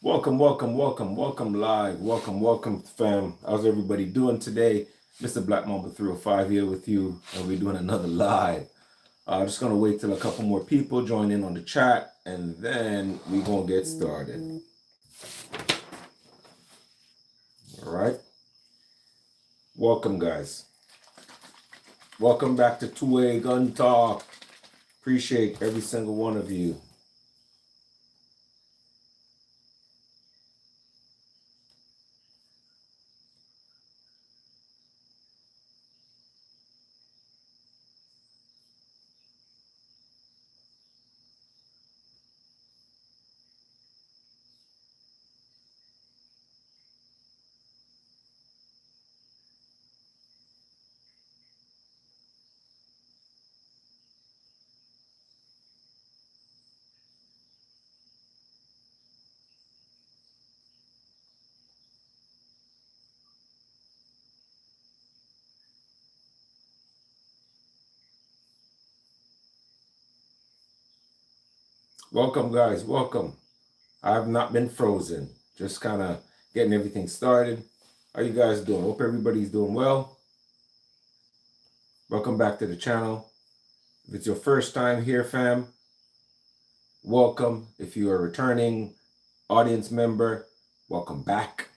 Welcome live. Welcome, fam. How's everybody doing today? Mr. Black Mamba 305 here with you, and we're doing another live. Just gonna wait till a couple more people join in on the chat, and then we're gonna get started. All right. Welcome, guys. Welcome back to Two-Way Gun Talk. Appreciate every single one of you. Welcome, guys. Welcome. I have not been frozen. Just kind of getting everything started. How you guys doing? Hope everybody's doing well. Welcome back to the channel. If it's your first time here, fam, welcome. If you are a returning audience member, welcome back.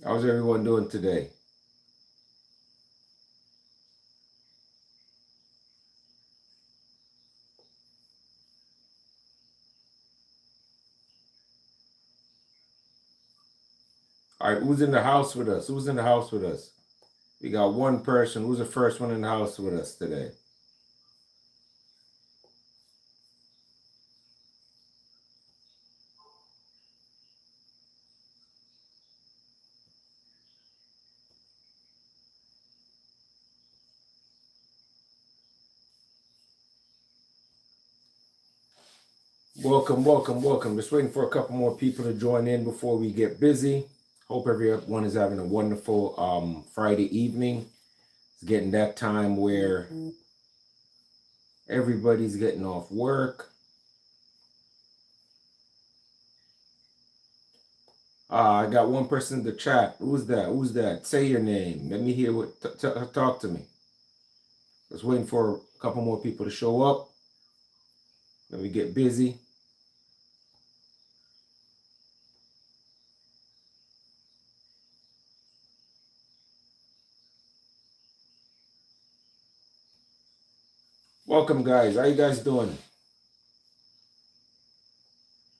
How's everyone doing today? All right, who's in the house with us? Who's in the house with us? We got one person. Who's the first one in the house with us today? Welcome. Just waiting for a couple more people to join in before we get busy. Hope everyone is having a wonderful Friday evening. It's getting that time where everybody's getting off work. I got one person in the chat. Who's that? Say your name. Let me hear what. Talk to me. Just waiting for a couple more people to show up. Let me get busy. Welcome, guys. How you guys doing?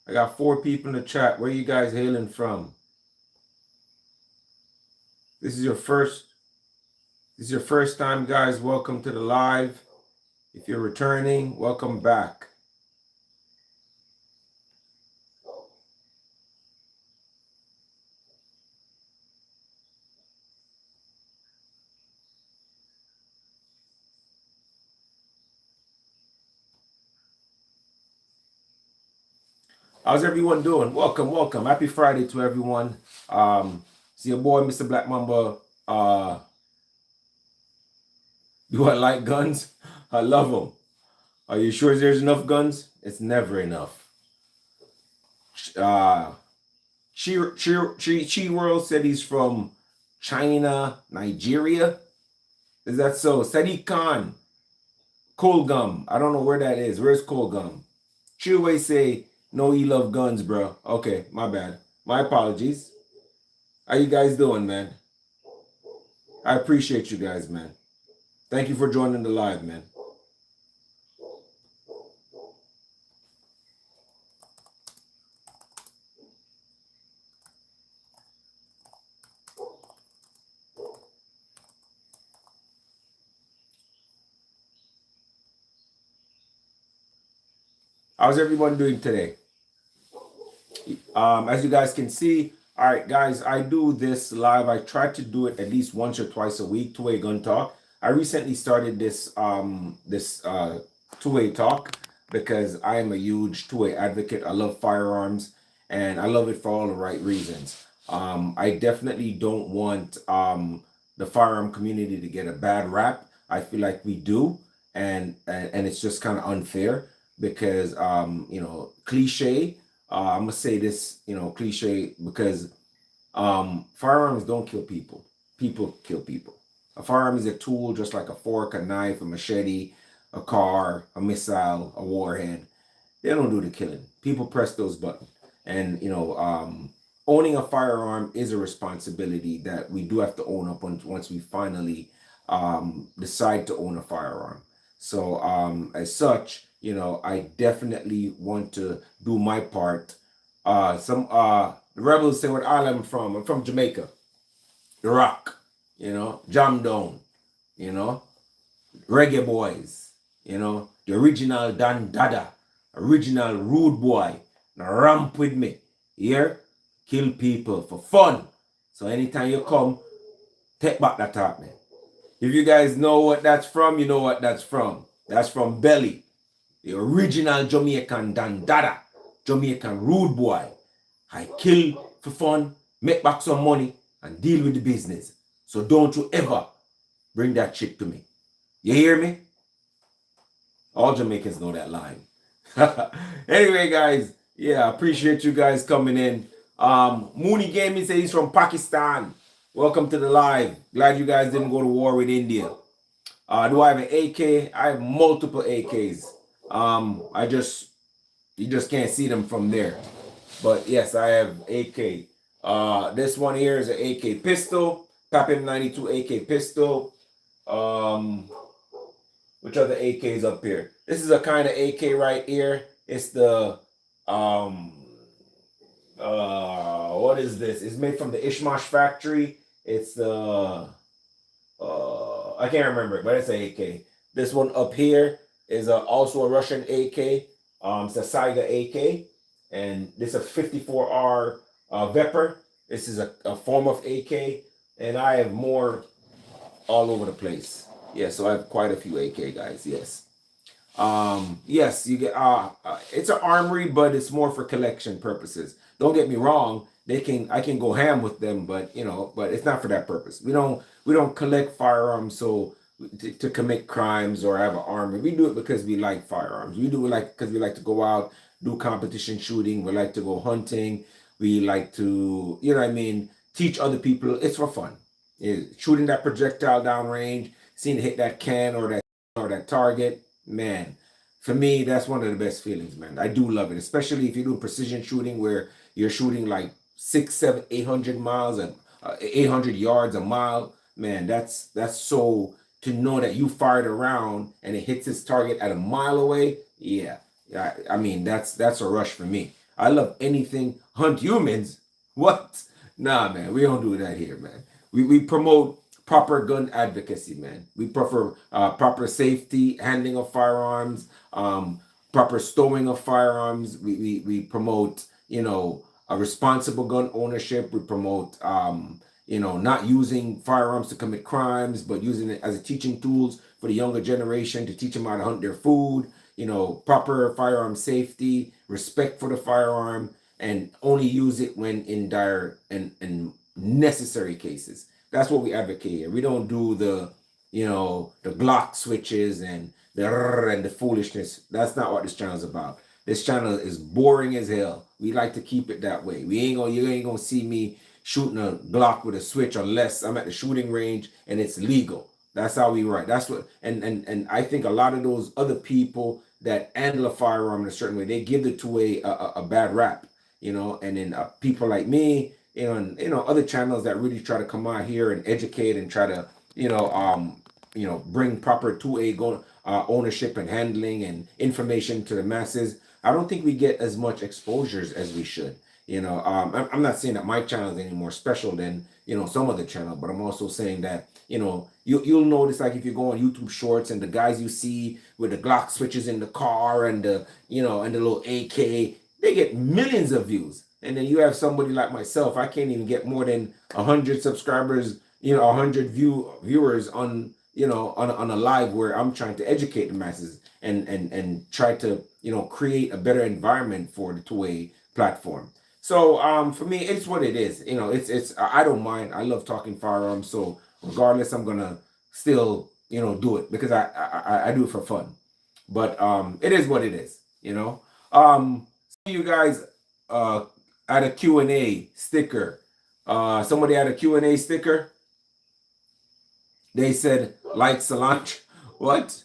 I got 4 people in the chat. Where are you guys hailing from? This is your first time, guys. Welcome to the live. If you're returning, welcome back. How's everyone doing? Welcome. Happy Friday to everyone. See your boy, Mr. Black Mamba. Do I like guns? I love them. Are you sure there's enough guns? It's never enough. Chi World said he's from China, Nigeria. Is that so? Sadiq Khan, Kolgum. I don't know where that is. Where's Kolgum? Chihuahua say, no, he love guns, bro. Okay, my bad. My apologies. How you guys doing, man? I appreciate you guys, man. Thank you for joining the live, man. How's everyone doing today? As you guys can see, all right, guys, I do this live. I try to do it at least once or twice a week, Two-Way Gun Talk. I recently started this Two-Way Talk because I am a huge two-way advocate. I love firearms and I love it for all the right reasons. I definitely don't want the firearm community to get a bad rap. I feel like we do, and it's just kind of unfair because cliche. I'm gonna say this, cliche because firearms don't kill people. People kill people. A firearm is a tool just like a fork, a knife, a machete, a car, a missile, a warhead. They don't do the killing. People press those buttons. And, owning a firearm is a responsibility that we do have to own up once we finally decide to own a firearm. So, as such, I definitely want to do my part. The rebels say what island I'm from. I'm from Jamaica, the Rock, Jam Down, you know, Reggae Boys, the original Dan Dada, original Rude Boy. Now ramp with me. Here, kill people for fun. So anytime you come, take back that talk, man. If you guys know what that's from, you know what that's from. That's from Belly, the original Jamaican Dan Dada, Jamaican Rude Boy. I kill for fun, make back some money, and deal with the business. So don't you ever bring that shit to me. You hear me? All Jamaicans know that line. Anyway, guys, yeah, appreciate you guys coming in. Mooney Gaming says he's from Pakistan. Welcome to the live. Glad you guys didn't go to war with India. Do I have an AK? I have multiple AKs. You just can't see them from there. But yes, I have AK. This one here is an AK pistol, PAPM 92 AK pistol. Which other AKs up here? This is a kind of AK right here. It's the what is this? It's made from the Ishmash factory. It's the I can't remember it, but it's an AK. This one up here is also a Russian AK. It's a Saiga AK, and this is a 54R Vepr. This is a form of AK, and I have more all over the place. Yeah, so I have quite a few AK, guys. Yes. Yes, you get it's an armory, but it's more for collection purposes. Don't get me wrong, I can go ham with them, but it's not for that purpose. We don't collect firearms to commit crimes or have an armory. We do it because we like firearms. We do it because we like to go out, do competition shooting, we like to go hunting, we like to, teach other people. It's for fun. Shooting that projectile downrange, seeing it hit that can or that target, man, for me, that's one of the best feelings, man. I do love it, especially if you're doing precision shooting where you're shooting like 6, 7, 800 miles and 800 yards a mile. Man, that's so, to know that you fired around and it hits its target at a mile away. Yeah, I mean, that's a rush for me. I love anything hunt humans. What? Nah, man, we don't do that here, man. We promote proper gun advocacy, man. We prefer proper safety, handling of firearms, proper stowing of firearms. We promote, a responsible gun ownership. We promote, not using firearms to commit crimes, but using it as a teaching tools for the younger generation to teach them how to hunt their food. Proper firearm safety, respect for the firearm, and only use it when in dire and necessary cases. That's what we advocate here. We don't do the Glock switches and the foolishness. That's not what this channel is about. This channel is boring as hell. We like to keep it that way. You ain't gonna see me shooting a Glock with a switch unless I'm at the shooting range and it's legal. That's how we write. That's what, and I think a lot of those other people that handle a firearm in a certain way, they give the 2A a bad rap, and then people like me, and other channels that really try to come out here and educate and try to bring proper 2A ownership and handling and information to the masses. I don't think we get as much exposures as we should. I'm not saying that my channel is any more special than some other channel, but I'm also saying that you'll notice, like, if you go on YouTube Shorts and the guys you see with the Glock switches in the car and the and the little AK, they get millions of views. And then you have somebody like myself, I can't even get more than 100 subscribers, 100 viewers on on a live where I'm trying to educate the masses and try to create a better environment for the 2A platform. So for me, it's what it is. It's I don't mind. I love talking firearms. So regardless, I'm gonna still, do it because I do it for fun. But it is what it is, Some of you guys had a Q&A sticker. Somebody had a Q&A sticker. They said, like cilantro. What?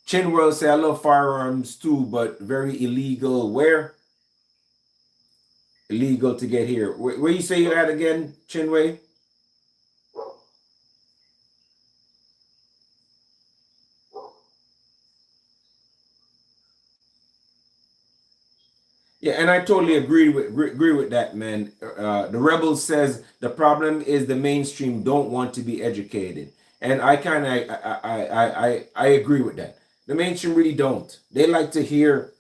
Chinwell say, I love firearms too, but very illegal. Where? Illegal to get here. Where you say you're at again, Chinway? Yeah, and I totally agree with that, man. The Rebels says the problem is the mainstream don't want to be educated, and I kind of I agree with that. The mainstream really don't. They like to hear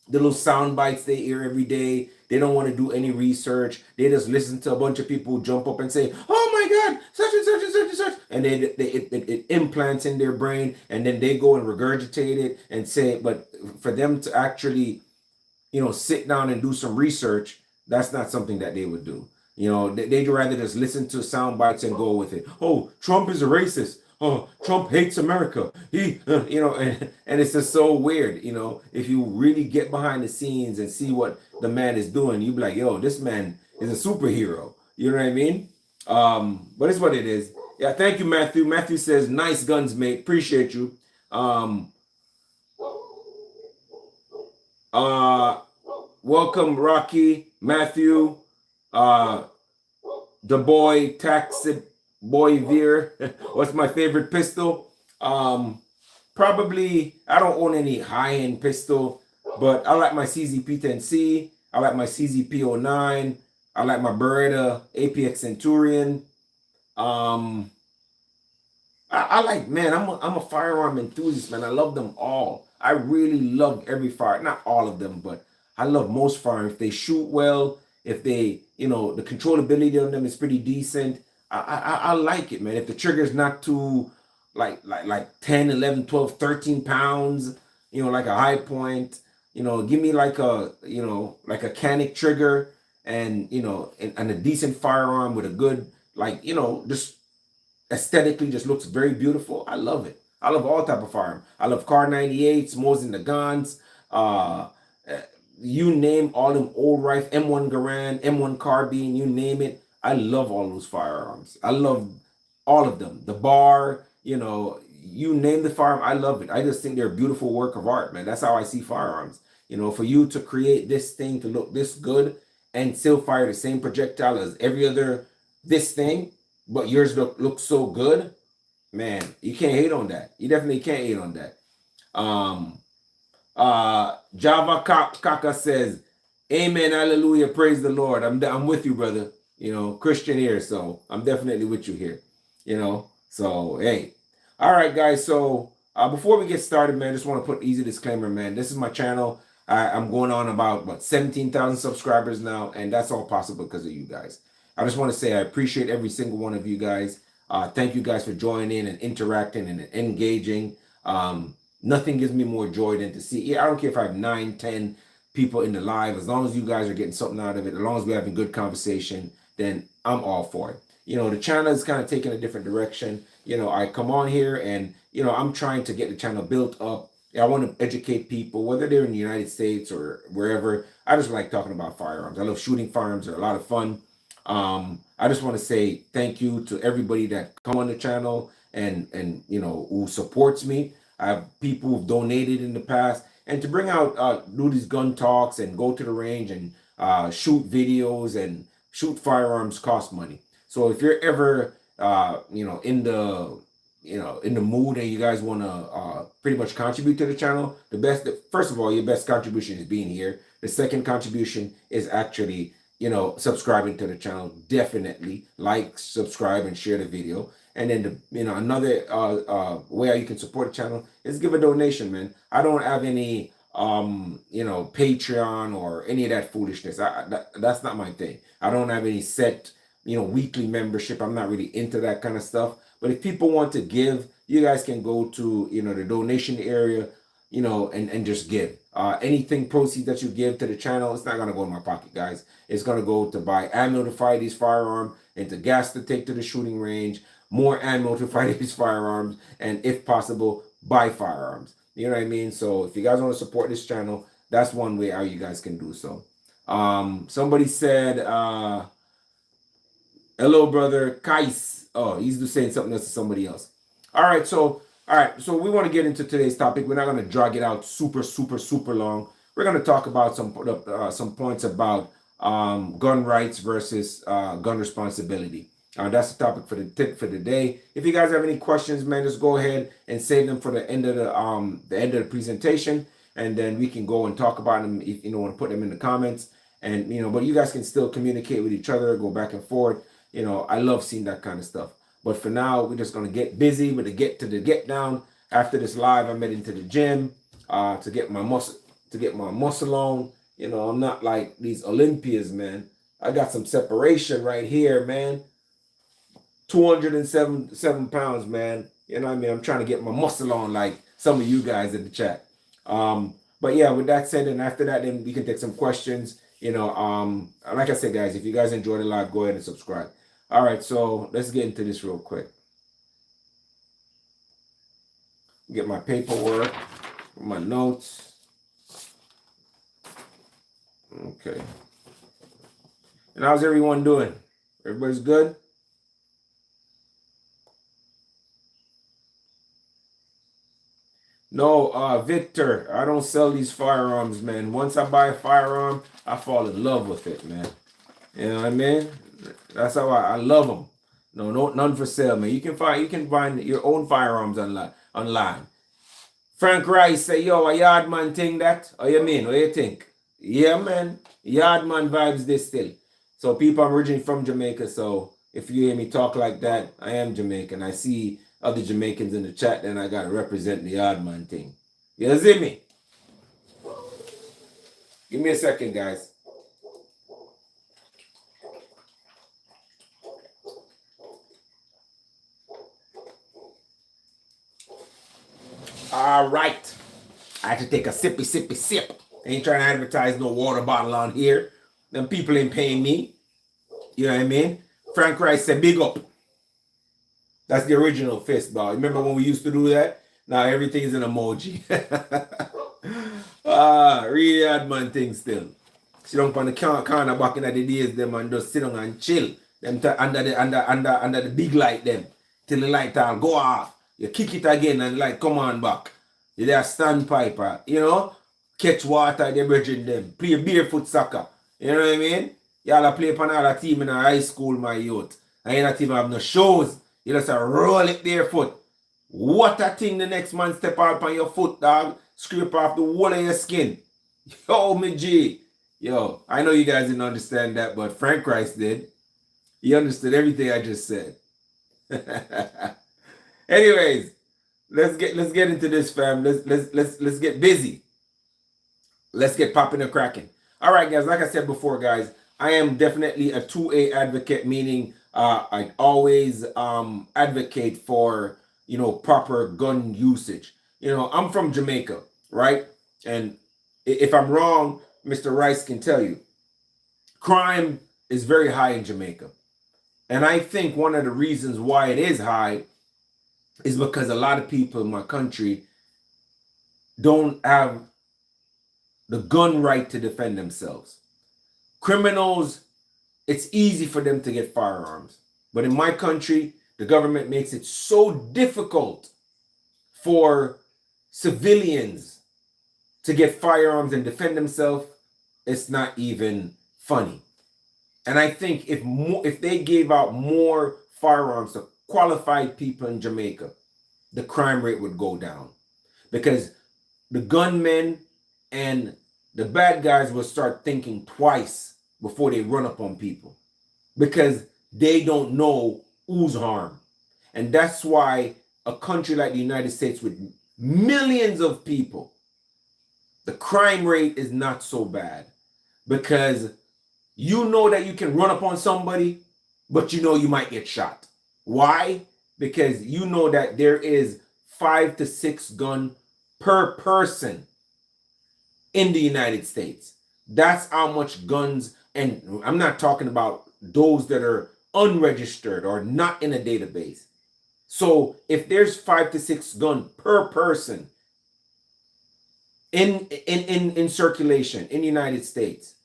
the little sound bites they hear every day. They don't want to do any research. They just listen to a bunch of people jump up and say, "Oh my God, such and such and such and such," and then it implants in their brain, and then they go and regurgitate it and say. But for them to actually sit down and do some research, that's not something that they would do. They'd rather just listen to sound bites and go with it. Oh, Trump is a racist. Oh, Trump hates America. And it's just so weird. If you really get behind the scenes and see what the man is doing, you'd be like, yo, this man is a superhero. You know what I mean? But it's what it is. Yeah, thank you, Matthew. Matthew says, nice guns, mate. Appreciate you. Welcome, Rocky, Matthew, the boy, Taxi Boy Veer. What's my favorite pistol? Probably, I don't own any high-end pistol, but I like my CZP-10C. I like my CZP-09. I like my Beretta APX Centurion. I like, man, I'm a firearm enthusiast, man. I love them all. I really love every fire, not all of them, but I love most firearms. If they shoot well, if they, the controllability on them is pretty decent. I like it, man. If the trigger is not too like 10, 11, 12, 13 pounds, like a high point, give me like a, like a Canic trigger and, and a decent firearm with a good, just aesthetically just looks very beautiful. I love it. I love all type of firearm. I love Kar 98s, Mosin Nagants, you name all them old rifle, M1 Garand, M1 carbine, you name it. I love all those firearms. I love all of them. The bar, you name the firearm, I love it. I just think they're a beautiful work of art, man. That's how I see firearms. For you to create this thing to look this good and still fire the same projectile as every other this thing, but yours looks so good, man, you can't hate on that. You definitely can't hate on that. Java Kaka says, amen, hallelujah, praise the Lord. I'm with you, brother. Christian here, so I'm definitely with you here. So hey. All right, guys. So before we get started, man, I just want to put easy disclaimer, man. This is my channel. I'm going on about 17,000 subscribers now, and that's all possible because of you guys. I just want to say I appreciate every single one of you guys. Thank you guys for joining in and interacting and engaging. Nothing gives me more joy than to see. I don't care if I have 9, 10 people in the live. As long as you guys are getting something out of it, as long as we're having good conversation, then I'm all for it. The channel is kind of taking a different direction. I come on here and, I'm trying to get the channel built up. I want to educate people, whether they're in the United States or wherever. I just like talking about firearms. I love shooting firearms. They're a lot of fun. I just want to say thank you to everybody that come on the channel and who supports me. I have people who've donated in the past, and to bring out do these gun talks and go to the range and shoot videos and shoot firearms cost money. So if you're ever in the mood and you guys want to pretty much contribute to the channel, first of all, your best contribution is being here. The second contribution is actually subscribing to the channel. Definitely like, subscribe, and share the video. And then another way you can support the channel is give a donation, man. I don't have any Patreon or any of that foolishness. That's not my thing. I don't have any set weekly membership. I'm not really into that kind of stuff. But if people want to give, you guys can go to the donation area, and just give. Anything proceeds that you give to the channel, it's not gonna go in my pocket, guys. It's gonna go to buy ammo to fire these firearms. into gas to take to the shooting range, more ammo to fight these firearms, and if possible, buy firearms. You know what I mean? So if you guys want to support this channel, that's one way how you guys can do so. Somebody said, hello, brother Kais. Oh, he's just saying something else to somebody else. All right, so we want to get into today's topic. We're not going to drag it out super long. We're going to talk about some points about gun rights versus gun responsibility. That's the topic for the tip for the day. If you guys have any questions, man, just go ahead and save them for the end of the presentation, and then we can go and talk about them. If you want to put them in the comments, and but you guys can still communicate with each other, go back and forth. I love seeing that kind of stuff. But for now, we're just gonna get busy with the get down. After this live, I'm heading to the gym to get my muscle on. I'm not like these Olympians, man. I got some separation right here, man. 207 pounds, man. You know what I mean? I'm trying to get my muscle on like some of you guys in the chat. But yeah, with that said, and after that, then we can take some questions. Like I said, guys, if you guys enjoy the live, go ahead and subscribe. All right, so let's get into this real quick. Get my paperwork, my notes. Okay. And how's everyone doing? Everybody's good? No, Victor, I don't sell these firearms, man. Once I buy a firearm, I fall in love with it, man. You know what I mean? That's how I love them. No, none for sale, man. You can find your own firearms online. Frank Rice say, yo, a Yardman thing that? What you mean? What you think? Yeah, man. Yardman vibes this still. So people, I'm originally from Jamaica, so if you hear me talk like that, I am Jamaican. I see other Jamaicans in the chat, then I gotta represent the Yardman thing. You see me? Give me a second, guys. All right. I had to take a sippy sip. Ain't trying to advertise no water bottle on here. Them people ain't paying me. You know what I mean? Frank Rice said, big up. That's the original fist ball. Remember when we used to do that? Now everything's an emoji. Really Yardman thing still. Sit down on the corner back in the days, them and just sit down and chill. Them under the big light them. Till the light all go off. You kick it again and light come on back. You there standpiper, catch water, they bridging them. Play barefoot soccer. You know what I mean? Y'all play upon another team in a high school, my youth. And you not even have no shoes. You just roll it barefoot. What a thing the next man step out on your foot, dog. Scrape off the whole of your skin. Yo, me G. Yo, I know you guys didn't understand that, but Frank Rice did. He understood everything I just said. Anyways, let's get into this, fam. Let's get busy. Let's get popping and cracking. All right, guys. Like I said before, guys, I am definitely a 2A advocate, meaning I always advocate for proper gun usage. I'm from Jamaica, right? And if I'm wrong, Mr. Rice can tell you. Crime is very high in Jamaica. And I think one of the reasons why it is high is because a lot of people in my country don't have the gun right to defend themselves. Criminals, it's easy for them to get firearms. But in my country, the government makes it so difficult for civilians to get firearms and defend themselves, it's not even funny. And I think if they gave out more firearms to qualified people in Jamaica, the crime rate would go down. Because the gunmen and the bad guys will start thinking twice before they run up on people. Because they don't know who's harmed. And that's why a country like the United States with millions of people, the crime rate is not so bad. Because you know that you can run up on somebody, but you might get shot. Why? Because you know that there is 5 to 6 guns per person in the United States. That's how much guns, and I'm not talking about those that are unregistered or not in a database. So if there's 5 to 6 guns per person in circulation in the United States,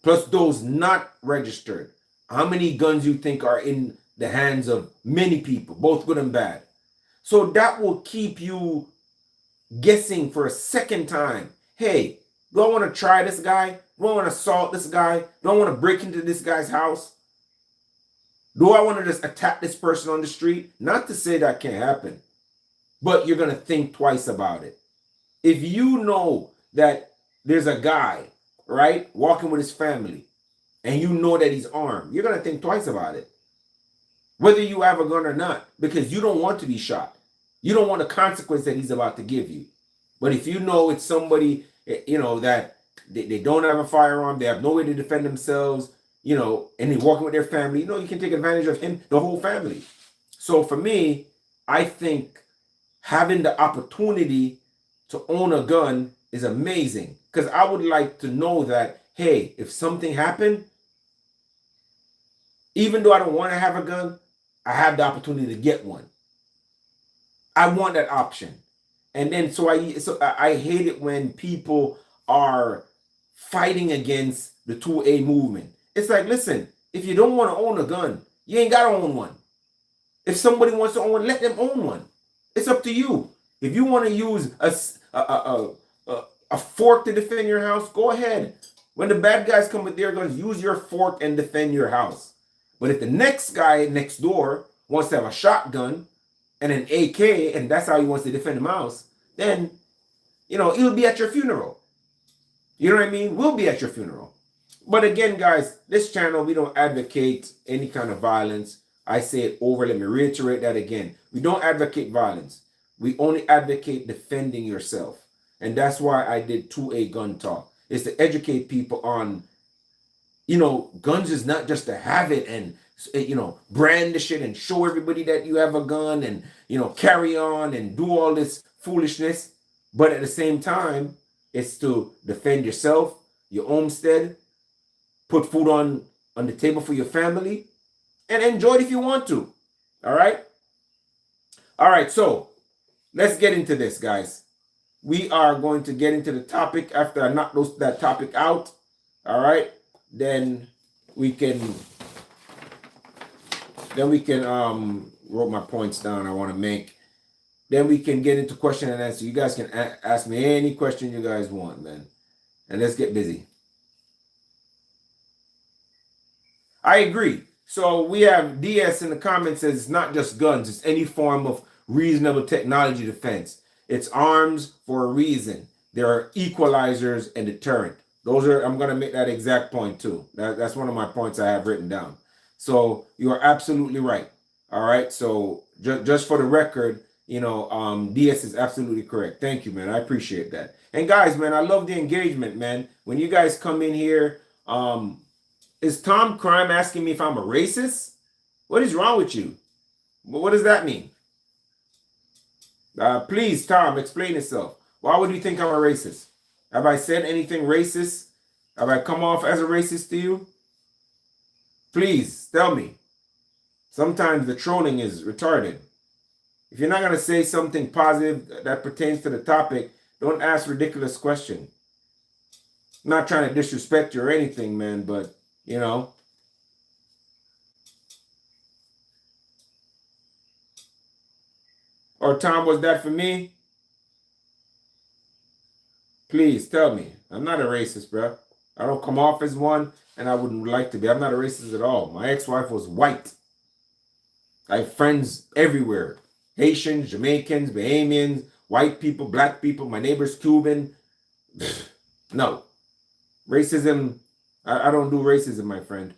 plus those not registered, how many guns you think are in the hands of many people, both good and bad? So that will keep you guessing for a second time. Hey, do I want to try this guy? Do I want to assault this guy? Do I want to break into this guy's house? Do I want to just attack this person on the street? Not to say that can't happen, but you're going to think twice about it. If you know that there's a guy, right, walking with his family, and you know that he's armed, you're going to think twice about it, whether you have a gun or not, because you don't want to be shot. You don't want the consequence that he's about to give you. But if you know it's somebody, you know, that they don't have a firearm, they have no way to defend themselves, you know, and they're walking with their family, you know, you can take advantage of him, the whole family. So for me, I think having the opportunity to own a gun is amazing, because I would like to know that, hey, if something happened, even though I don't want to have a gun, I have the opportunity to get one. I want that option. And then so I hate it when people are fighting against the 2A movement. It's like, listen, if you don't want to own a gun, you ain't got to own one. If somebody wants to own one, let them own one. It's up to you. If you want to use a fork to defend your house, go ahead. When the bad guys come with their guns, use your fork and defend your house. But if the next guy next door wants to have a shotgun and an AK, and that's how he wants to defend the house, then, you know, he'll be at your funeral. You know what I mean? We'll be at your funeral. But again, guys, this channel, we don't advocate any kind of violence. I say it over. Let me reiterate that again. We don't advocate violence. We only advocate defending yourself. And that's why I did 2A gun talk. Is to educate people on, you know, guns is not just to have it and, you know, brandish it and show everybody that you have a gun and, you know, carry on and do all this foolishness. But at the same time, it's to defend yourself, your homestead, put food on the table for your family, and enjoy it if you want to. All right? All right, so let's get into this, guys. We are going to get into the topic after I knock that topic out. All right? Then we can wrote my points down I want to make. Then we can get into question and answer. You guys can ask me any question you guys want, man. And let's get busy. I agree. So we have DS in the comments says it's not just guns, it's any form of reasonable technology defense. It's arms for a reason. There are equalizers and deterrent. Those are, I'm going to make that exact point too. That's one of my points I have written down. So you are absolutely right. All right. So just for the record, you know, DS is absolutely correct. Thank you, man. I appreciate that. And guys, man, I love the engagement, man. When you guys come in here, is Tom Crime asking me if I'm a racist? What is wrong with you? What does that mean? Please, Tom, explain yourself. Why would you think I'm a racist? Have I said anything racist? Have I come off as a racist to you? Please, tell me. Sometimes the trolling is retarded. If you're not going to say something positive that pertains to the topic, don't ask ridiculous questions. I'm not trying to disrespect you or anything, man, but, you know. Or Tom, was that for me? Please tell me. I'm not a racist, bro. I don't come off as one, and I wouldn't like to be. I'm not a racist at all. My ex-wife was white. I have friends everywhere. Haitians, Jamaicans, Bahamians, white people, black people. My neighbor's Cuban. No. Racism, I don't do racism, my friend.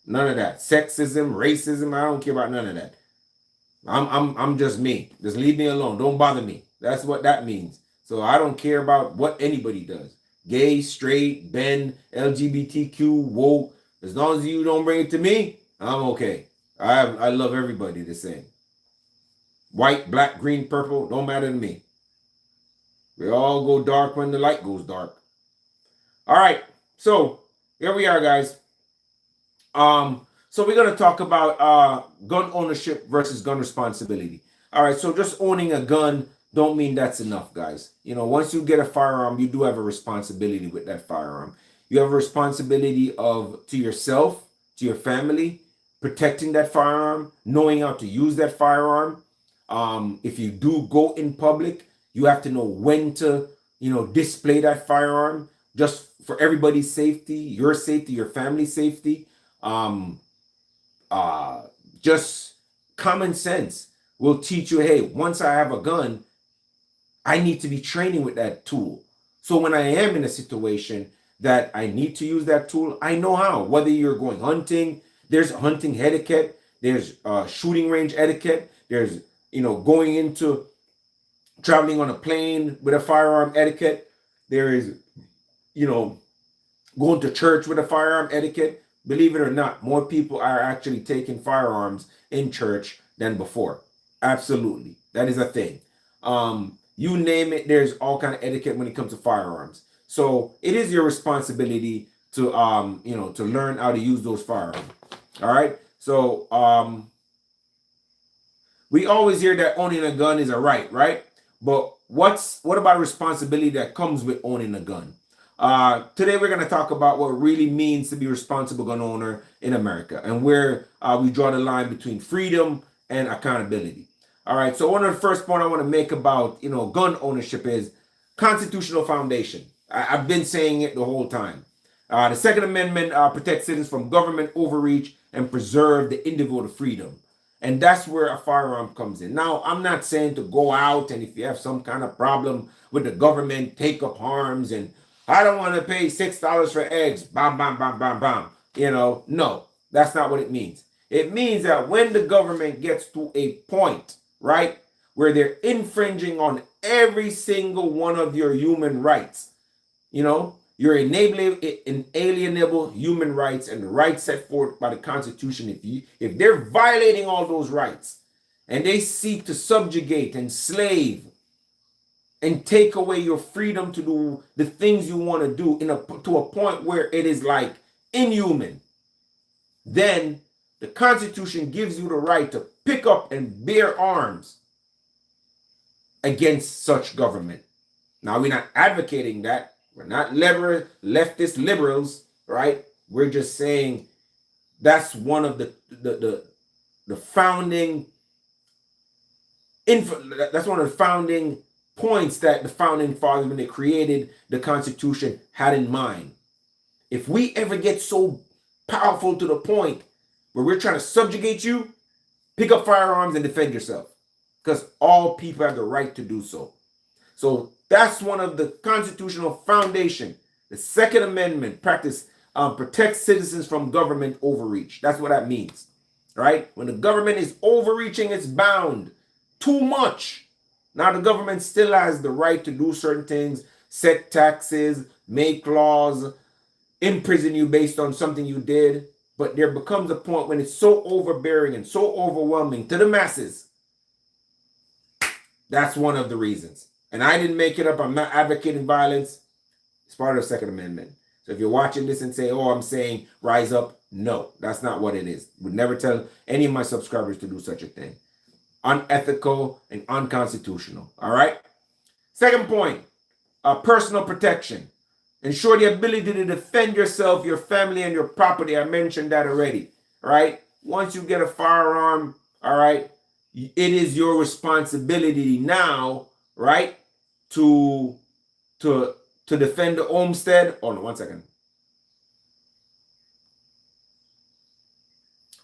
None of that. Sexism, racism, I don't care about none of that. I'm just me. Just leave me alone. Don't bother me. That's what that means. So I don't care about what anybody does. Gay, straight, bend, LGBTQ, woke. As long as you don't bring it to me, I'm okay. I love everybody the same. White, black, green, purple, don't matter to me. We all go dark when the light goes dark. All right. So here we are, guys. So we're going to talk about gun ownership versus gun responsibility. All right, so just owning a gun don't mean that's enough, guys. You know, once you get a firearm, you do have a responsibility with that firearm. You have a responsibility of to yourself, to your family, protecting that firearm, knowing how to use that firearm. If you do go in public, you have to know when to, you know, display that firearm just for everybody's safety, your family's safety. Um, just common sense will teach you, hey, once I have a gun, I need to be training with that tool. So when I am in a situation that I need to use that tool, I know how. Whether you're going hunting, there's hunting etiquette, there's shooting range etiquette, there's, you know, going into traveling on a plane with a firearm etiquette, there is, you know, going to church with a firearm etiquette. Believe it or not, more people are actually taking firearms in church than before. Absolutely. That is a thing. You name it, there's all kind of etiquette when it comes to firearms. So it is your responsibility to you know, to learn how to use those firearms. All right. So we always hear that owning a gun is a right? But what about responsibility that comes with owning a gun? Today we're going to talk about what it really means to be a responsible gun owner in America and where we draw the line between freedom and accountability. All right, so one of the first point I want to make about, you know, gun ownership is constitutional foundation. I've been saying it the whole time. The Second Amendment protects citizens from government overreach and preserve the individual freedom. And that's where a firearm comes in. Now, I'm not saying to go out and if you have some kind of problem with the government, take up arms and I don't want to pay $6 for eggs. Bam, bam, bam, bam, bam. You know, no, that's not what it means. It means that when the government gets to a point, right, where they're infringing on every single one of your human rights, you know, your inalienable human rights and the rights set forth by the Constitution, if they're violating all those rights and they seek to subjugate, enslave, and take away your freedom to do the things you want to do to a point where it is like inhuman, then the Constitution gives you the right to pick up and bear arms against such government. Now, we're not advocating that. We're not leftist liberals, right? We're just saying that's one of the founding that's one of the founding points that the founding fathers, when they created the Constitution, had in mind. If we ever get so powerful to the point where we're trying to subjugate you, pick up firearms and defend yourself, because all people have the right to do so. So that's one of the constitutional foundation. The Second Amendment protects citizens from government overreach. That's what that means, right? When the government is overreaching, it's bound too much. Now the government still has the right to do certain things, set taxes, make laws, imprison you based on something you did. But there becomes a point when it's so overbearing and so overwhelming to the masses. That's one of the reasons. And I didn't make it up. I'm not advocating violence. It's part of the Second Amendment. So if you're watching this and say, oh, I'm saying rise up, no, that's not what it is. Would never tell any of my subscribers to do such a thing. Unethical and unconstitutional. All right. Second point, personal protection. Ensure the ability to defend yourself, your family, and your property. I mentioned that already. Right. Once you get a firearm, all right, it is your responsibility now, right, to defend the homestead. Hold on 1 second.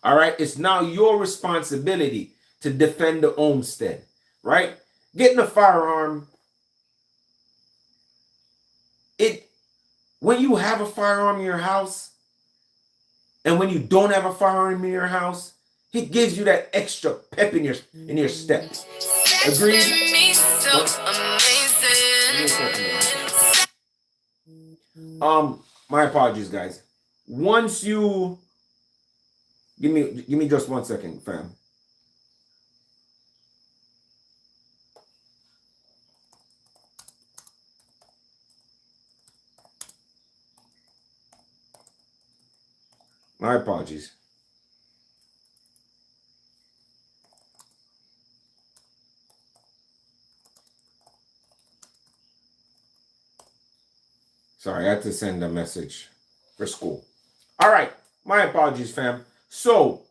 All right, it's now your responsibility to defend the homestead, right? Getting a firearm, when you have a firearm in your house and when you don't have a firearm in your house, it gives you that extra pep in your step. Agreed? My apologies, guys. Once you give me just 1 second, fam. My apologies. Sorry, I had to send a message for school. All right, my apologies, fam. So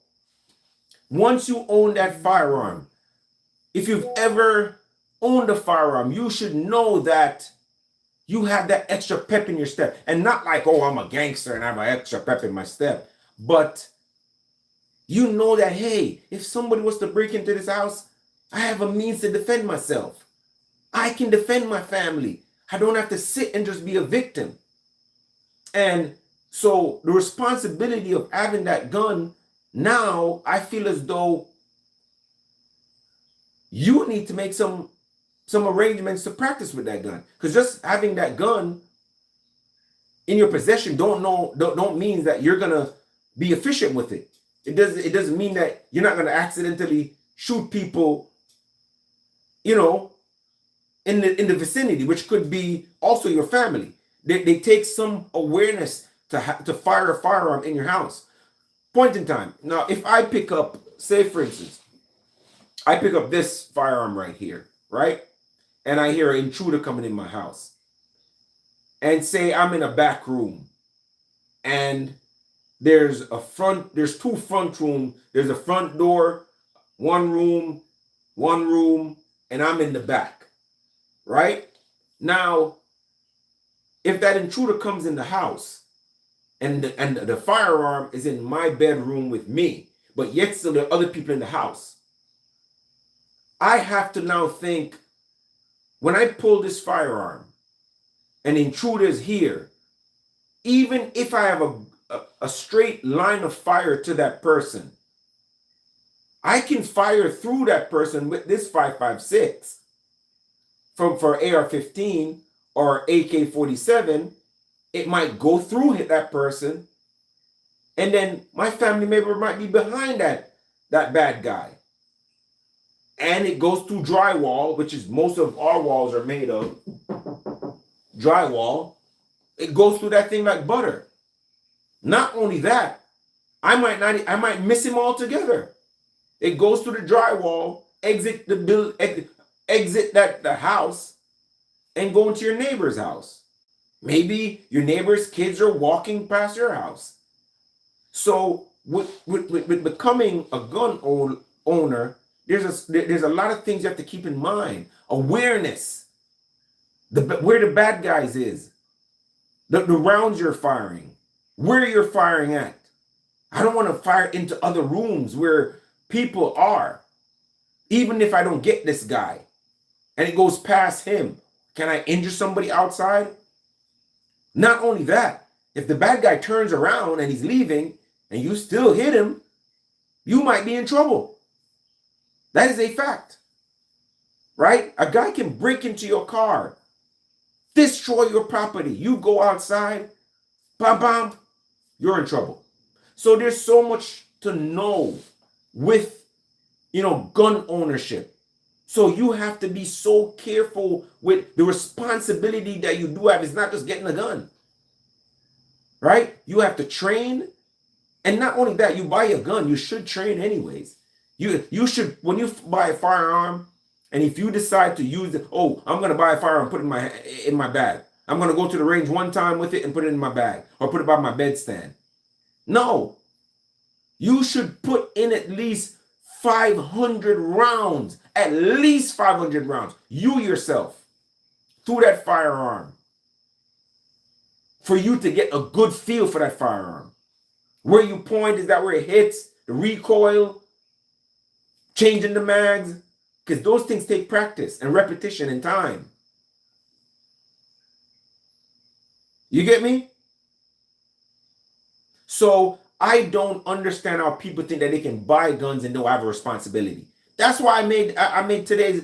once you own that firearm, if you've ever owned a firearm, you should know that you have that extra pep in your step. And not like, oh, I'm a gangster and I have an extra pep in my step. But you know that, hey, if somebody was to break into this house, I have a means to defend myself. I can defend my family. I don't have to sit and just be a victim. And so the responsibility of having that gun, now I feel as though you need to make some arrangements to practice with that gun. Because just having that gun in your possession don't mean that you're gonna be efficient with it. It doesn't mean that you're not gonna accidentally shoot people, you know, in the vicinity, which could be also your family. They take some awareness to fire a firearm in your house. Point in time. Now, if I pick up, say for instance, I pick up this firearm right here, right? And I hear an intruder coming in my house. And say I'm in a back room and there's two front rooms. There's a front door, one room, and I'm in the back, right? Now, if that intruder comes in the house and the firearm is in my bedroom with me, but yet still there are other people in the house, I have to now think, when I pull this firearm and the intruder is here, even if I have a straight line of fire to that person, I can fire through that person with this 5.56 for AR-15 or AK-47. It might go through hit that person, and then my family member might be behind that bad guy. And it goes through drywall, which is most of our walls are made of drywall. It goes through that thing like butter. Not only that, I might miss him altogether. It goes through the drywall, exit the house, and go into your neighbor's house. Maybe your neighbor's kids are walking past your house. So with becoming a gun owner, there's a lot of things you have to keep in mind. Awareness, where the bad guys is, the rounds you're firing, where you're firing at. I don't want to fire into other rooms where people are. Even if I don't get this guy and it goes past him, can I injure somebody outside? Not only that, if the bad guy turns around and he's leaving and you still hit him, you might be in trouble. That is a fact, right? A guy can break into your car, destroy your property. You go outside, bam, bam, you're in trouble. So there's so much to know with, gun ownership. So you have to be so careful with the responsibility that you do have. It's not just getting a gun, right? You have to train. And not only that, you buy a gun, you should train anyways. You should, when you buy a firearm, and if you decide to use it, I'm going to buy a firearm, put it in my bag. I'm going to go to the range one time with it and put it in my bag or put it by my bedstand. No. You should put in at least 500 rounds, at least 500 rounds, you yourself, through that firearm, for you to get a good feel for that firearm. Where you point, is that where it hits, the recoil, changing the mags, because those things take practice and repetition and time. You get me? So I don't understand how people think that they can buy guns and don't have a responsibility. That's why I made today's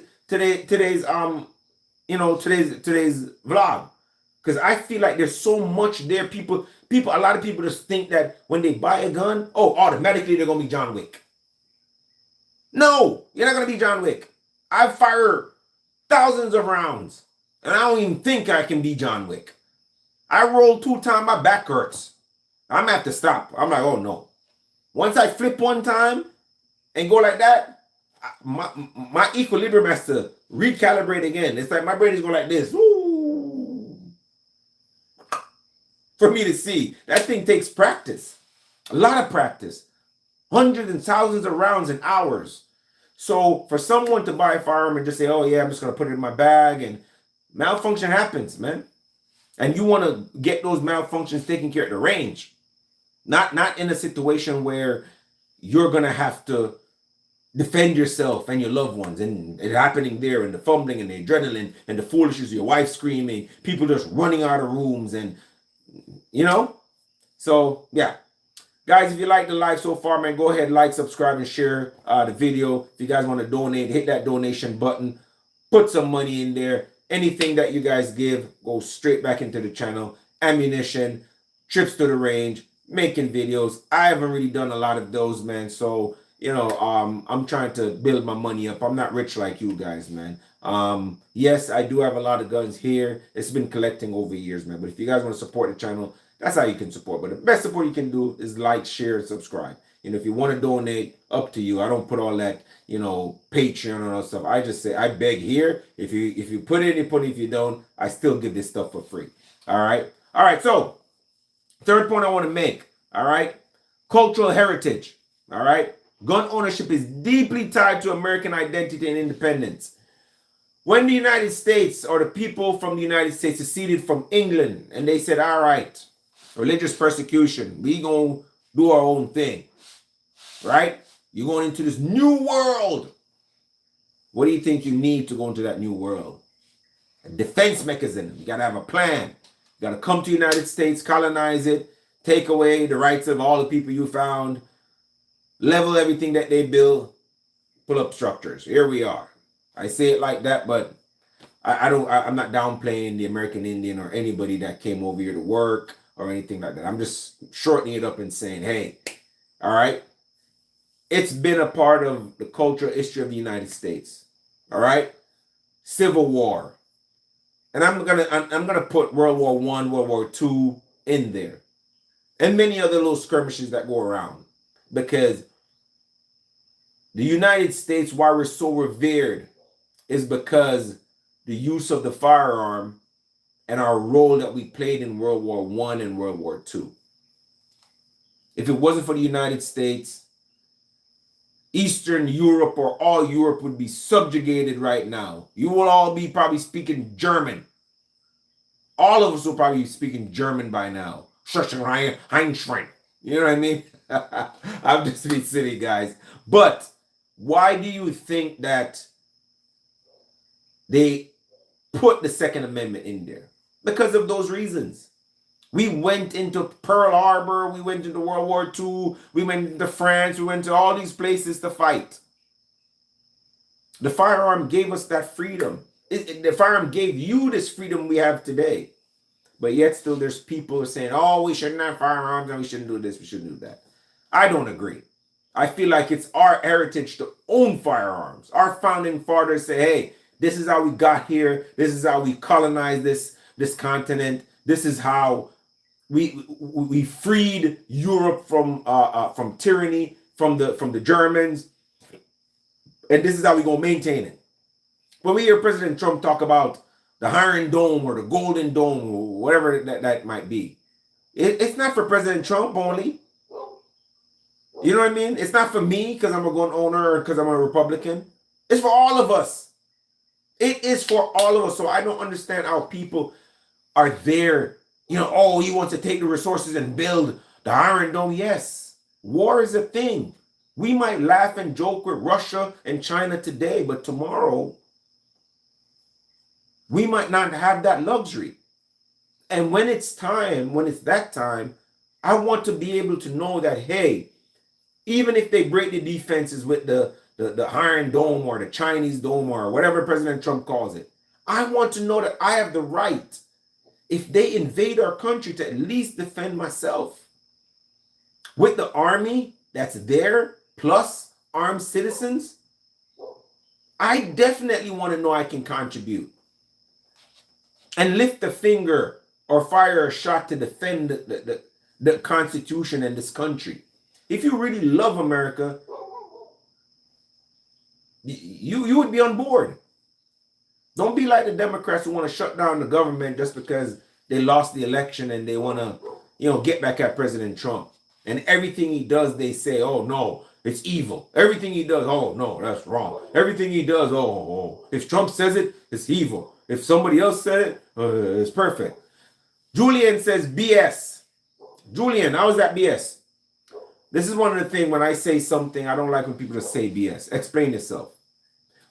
vlog, because I feel like there's so much there. A lot of people just think that when they buy a gun, automatically they're gonna be John Wick. No, you're not gonna be John Wick. I fire thousands of rounds, and I don't even think I can be John Wick. I roll 2 times, my back hurts. I'm gonna have to stop. I'm like, oh no. Once I flip one time and go like that, my equilibrium has to recalibrate again. It's like my brain is going like this. Woo. for me to see. That thing takes practice, a lot of practice, hundreds and thousands of rounds and hours. So for someone to buy a firearm and just say, oh yeah, I'm just going to put it in my bag, and malfunction happens, man. And you want to get those malfunctions taken care of at the range. Not in a situation where you're going to have to defend yourself and your loved ones, and it happening there, and the fumbling and the adrenaline and the foolishness, your wife screaming, people just running out of rooms, and you know. So yeah, guys, if you like the live so far, man, go ahead, like, subscribe, and share the video. If you guys want to donate, hit that donation button, put some money in there. Anything that you guys give goes straight back into the channel. Ammunition, trips to the range, making videos. I haven't really done a lot of those, man. So, you know, I'm trying to build my money up. I'm not rich like you guys, man. Yes, I do have a lot of guns here. It's been collecting over years, man. But if you guys want to support the channel, that's how you can support. But the best support you can do is like, share, and subscribe. You know, if you want to donate, up to you. I don't put all that, you know, Patreon and all that stuff. I just say, I beg here. If you put it, you put it. If you don't, I still give this stuff for free. All right. All right. So, third point I want to make. All right. Cultural heritage. All right. Gun ownership is deeply tied to American identity and independence. When the United States, or the people from the United States, seceded from England, and they said, all right, religious persecution, we gonna do our own thing, right? You're going into this new world. What do you think you need to go into that new world? A defense mechanism. You got to have a plan. You got to come to the United States, colonize it, take away the rights of all the people you found, level everything that they build, pull up structures. Here we are. I say it like that, but I'm not downplaying the American Indian or anybody that came over here to work or anything like that. I'm just shortening it up and saying, hey, all right, it's been a part of the cultural history of the United States. All right, Civil War, and I'm gonna put World War I, World War II in there, and many other little skirmishes that go around, because the United States, why we're so revered, is because the use of the firearm and our role that we played in World War I and World War II. If it wasn't for the United States, Eastern Europe or all Europe would be subjugated right now. You will all be probably speaking German. All of us will probably be speaking German by now. Einstein. You know what I mean? I'm just being silly, guys. But why do you think that they put the Second Amendment in there? Because of those reasons. We went into Pearl Harbor, we went into World War II, we went into France, we went to all these places to fight. The firearm gave us that freedom. The firearm gave you this freedom we have today. But yet still there's people saying, oh, we shouldn't have firearms and we shouldn't do this, we shouldn't do that. I don't agree. I feel like it's our heritage to own firearms. Our founding fathers say, hey, this is how we got here. This is how we colonized this continent. This is how we freed Europe from tyranny, from the Germans, and this is how we gonna maintain it. When we hear President Trump talk about the Iron Dome or the Golden Dome or whatever that might be, it's not for President Trump only. You know what I mean? It's not for me because I'm a gun owner or because I'm a Republican. It's for all of us. It is for all of us. So I don't understand how people are there. You know, oh, he wants to take the resources and build the Iron Dome. Yes, war is a thing. We might laugh and joke with Russia and China today, but tomorrow we might not have that luxury. And when it's that time, I want to be able to know that, hey, even if they break the defenses with the Iron Dome or the Chinese Dome or whatever President Trump calls it, I want to know that I have the right, if they invade our country, to at least defend myself. With the army that's there, plus armed citizens, I definitely want to know I can contribute and lift a finger or fire a shot to defend the Constitution and this country. If you really love America, you would be on board. Don't be like the Democrats who want to shut down the government just because they lost the election and they want to, get back at President Trump. And everything he does, they say, oh, no, it's evil. Everything he does, oh, no, that's wrong. Everything he does, oh. If Trump says it, it's evil. If somebody else said it, it's perfect. Julian says BS. Julian, how is that BS? This is one of the things when I say something, I don't like when people just say BS. Explain yourself.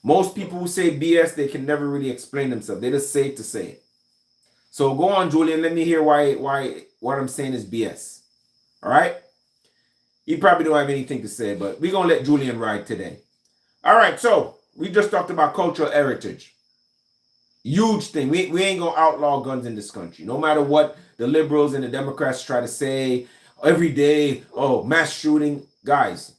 Most people who say BS, they can never really explain themselves. They just say it to say it. So go on, Julian. Let me hear why what I'm saying is BS. All right? He probably don't have anything to say, but we're going to let Julian ride today. All right, so we just talked about cultural heritage. Huge thing. We ain't going to outlaw guns in this country. No matter what the liberals and the Democrats try to say every day, oh, mass shooting. Guys,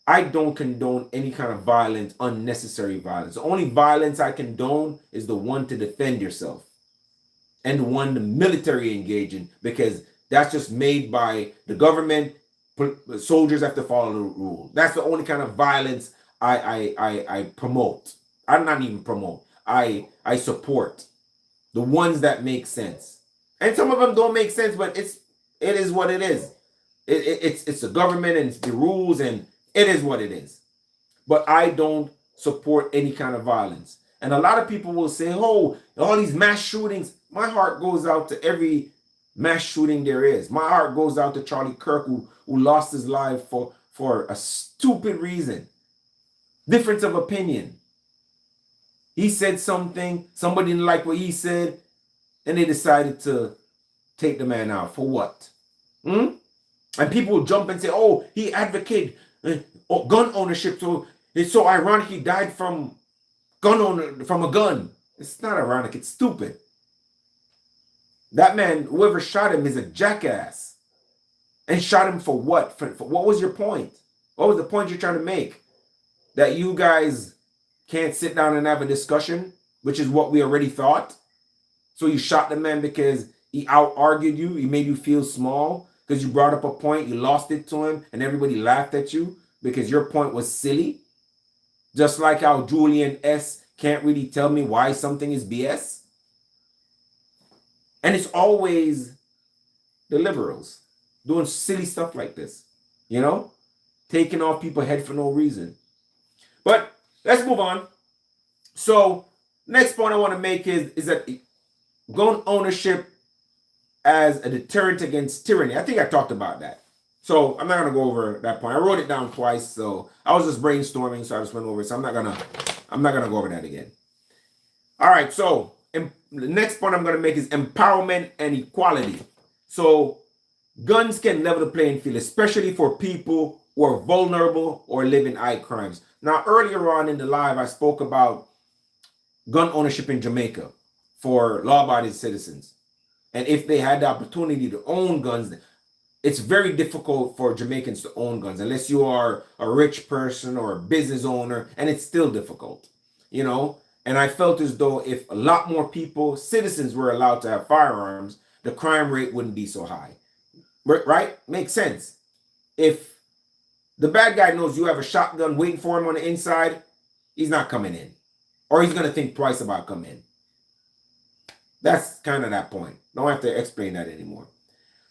I don't condone any kind of violence, unnecessary violence. The only violence I condone is the one to defend yourself and the one the military engage in, because that's just made by the government. Soldiers have to follow the rule. That's the only kind of violence I promote. I'm not even promote. I support the ones that make sense, and some of them don't make sense. But it is what it is. It's the government and it's the rules, and it is what it is. But I don't support any kind of violence. And a lot of people will say, "Oh, all these mass shootings." My heart goes out to every mass shooting there is. My heart goes out to Charlie Kirk, who lost his life for a stupid reason. Difference of opinion. He said something, somebody didn't like what he said, and they decided to take the man out. For what? And people will jump and say, oh, he advocated gun ownership, so it's so ironic he died from a gun. It's not ironic, it's stupid. That man, whoever shot him, is a jackass. And shot him for what? For what was your point? What was the point you're trying to make? That you guys can't sit down and have a discussion, which is what we already thought. So you shot the man because he out-argued you. He made you feel small because you brought up a point. You lost it to him and everybody laughed at you because your point was silly. Just like how Julian S. can't really tell me why something is BS. And it's always the liberals doing silly stuff like this, taking off people's head for no reason. But let's move on. So next point I want to make is that gun ownership as a deterrent against tyranny. I think I talked about that. So I'm not going to go over that point. I wrote it down twice, so I was just brainstorming, so I just went over it. So I'm not gonna go over that again. All right, so the next point I'm going to make is empowerment and equality. So guns can level the playing field, especially for people who are vulnerable or live in high crimes. Now, earlier on in the live, I spoke about gun ownership in Jamaica for law-abiding citizens. And if they had the opportunity to own guns, it's very difficult for Jamaicans to own guns unless you are a rich person or a business owner, and it's still difficult, And I felt as though if a lot more people, citizens, were allowed to have firearms, the crime rate wouldn't be so high. Right? Makes sense. If the bad guy knows you have a shotgun waiting for him on the inside, he's not coming in. Or he's going to think twice about coming in. That's kind of that point. Don't have to explain that anymore.